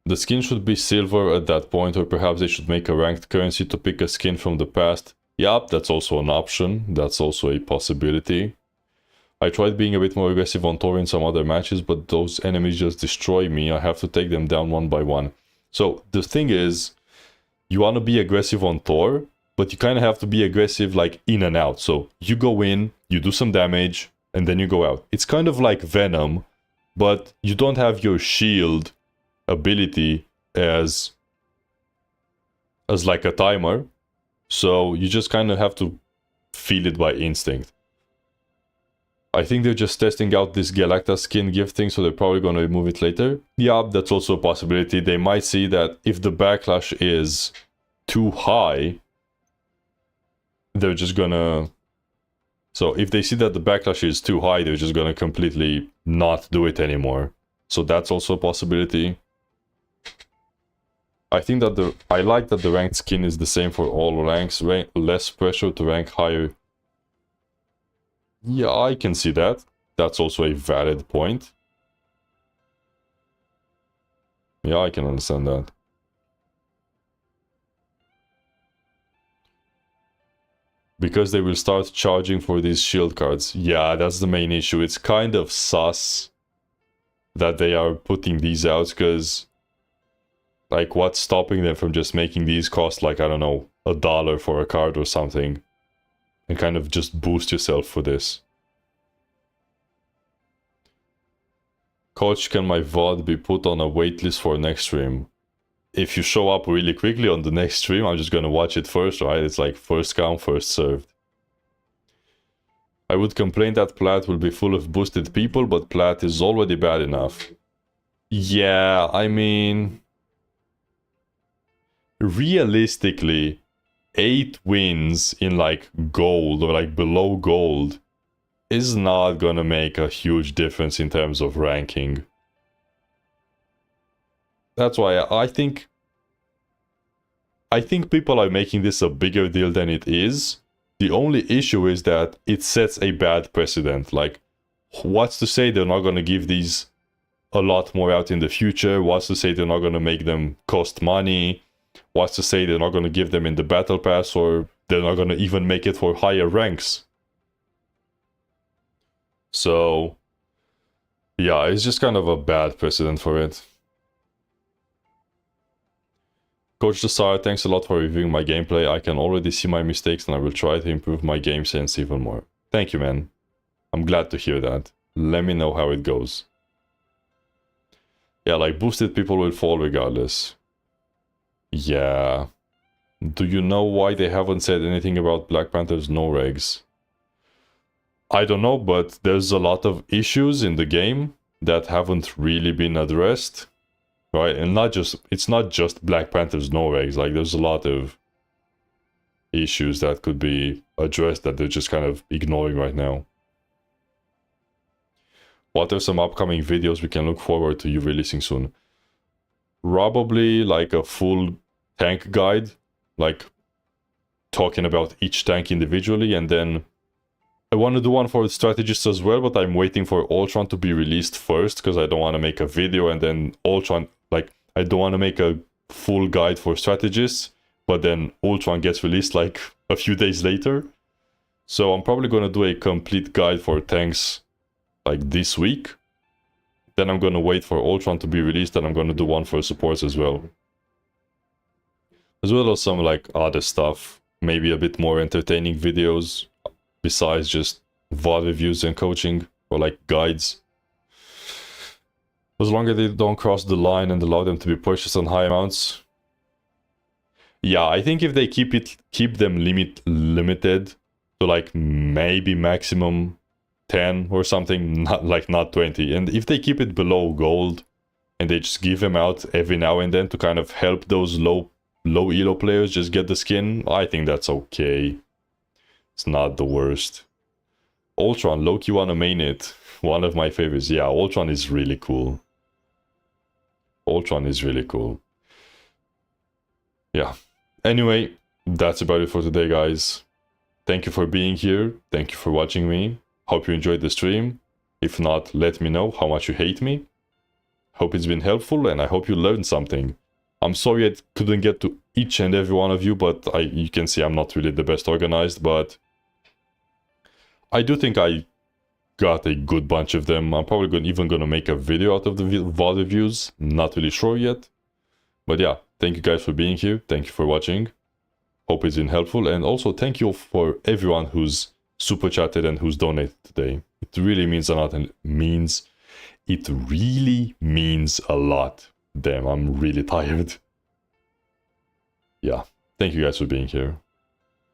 The skin should be silver at that point, or perhaps they should make a ranked currency to pick a skin from the past. Yup, that's also an option, that's also a possibility. I tried being a bit more aggressive on Tor in some other matches, but those enemies just destroy me. I have to take them down one by one. So the thing is, you want to be aggressive on Tor, but you kind of have to be aggressive like in and out. So you go in, you do some damage, and then you go out. It's kind of like Venom, but you don't have your shield ability as like a timer. So you just kind of have to feel it by instinct. I think they're just testing out this Galacta skin gifting, so they're probably going to remove it later. Yeah, that's also a possibility. They might see that if the backlash is too high, they're just gonna... So if they see that the backlash is too high, they're just gonna completely not do it anymore. So that's also a possibility. I think that I like that the ranked skin is the same for all ranks. Less pressure to rank higher. Yeah, I can see that. That's also a valid point. Yeah, I can understand that. Because they will start charging for these shield cards. Yeah, that's the main issue. It's kind of sus that they are putting these out, because like, what's stopping them from just making these cost like, I don't know, $1 for a card or something, and kind of just boost yourself for this. Coach, can my VOD be put on a waitlist for next stream? If you show up really quickly on the next stream, I'm just gonna watch it first, right? It's like first come, first served. I would complain that Plat will be full of boosted people, but Plat is already bad enough. Yeah, I mean... realistically, 8 wins in like gold or like below gold is not gonna make a huge difference in terms of ranking. That's why I think people are making this a bigger deal than it is. The only issue is that it sets a bad precedent. Like, what's to say they're not gonna give these a lot more out in the future? What's to say they're not gonna make them cost money? What's to say they're not gonna give them in the battle pass, or they're not gonna even make it for higher ranks? So, yeah, it's just kind of a bad precedent for it. Coach Desire, thanks a lot for reviewing my gameplay. I can already see my mistakes and I will try to improve my game sense even more. Thank you, man. I'm glad to hear that. Let me know how it goes. Yeah, like, boosted people will fall regardless. Yeah. Do you know why they haven't said anything about Black Panther's no regs? I don't know, but there's a lot of issues in the game that haven't really been addressed. Right? And it's not just Black Panther's no regs. Like, there's a lot of issues that could be addressed that they're just kind of ignoring right now. What are some upcoming videos we can look forward to you releasing soon? Probably like a full tank guide, like talking about each tank individually, and then I want to do one for strategists as well, but I'm waiting for Ultron to be released first, because I don't want to make a video and then Ultron, like, I don't want to make a full guide for strategists, but then Ultron gets released like a few days later. So I'm probably going to do a complete guide for tanks like this week. Then I'm going to wait for Ultron to be released, and I'm going to do one for supports as well. As well as some like other stuff, maybe a bit more entertaining videos besides just VOD reviews and coaching, or like guides. As long as they don't cross the line and allow them to be purchased on high amounts. Yeah, I think if they keep them limited to like maybe maximum 10 or something, not 20. And if they keep it below gold and they just give them out every now and then to kind of help those low elo players just get the skin, I think that's okay. It's not the worst. Ultron, low-key wanna main it. One of my favorites. Yeah, Ultron is really cool. Ultron is really cool. Yeah. Anyway, that's about it for today, guys. Thank you for being here. Thank you for watching me. Hope you enjoyed the stream. If not, let me know how much you hate me. Hope it's been helpful, and I hope you learned something. I'm sorry I couldn't get to each and every one of you, but you can see I'm not really the best organized, but I do think I got a good bunch of them. I'm probably even gonna make a video out of the VOD reviews. Not really sure yet. But yeah, thank you guys for being here. Thank you for watching. Hope it's been helpful. And also thank you for everyone who's super chatted and who's donated today. It really means a lot, and it really means a lot. Damn, I'm really tired. Yeah, thank you guys for being here.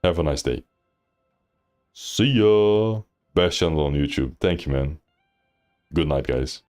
Have a nice day. See ya! Best channel on YouTube. Thank you, man. Good night, guys.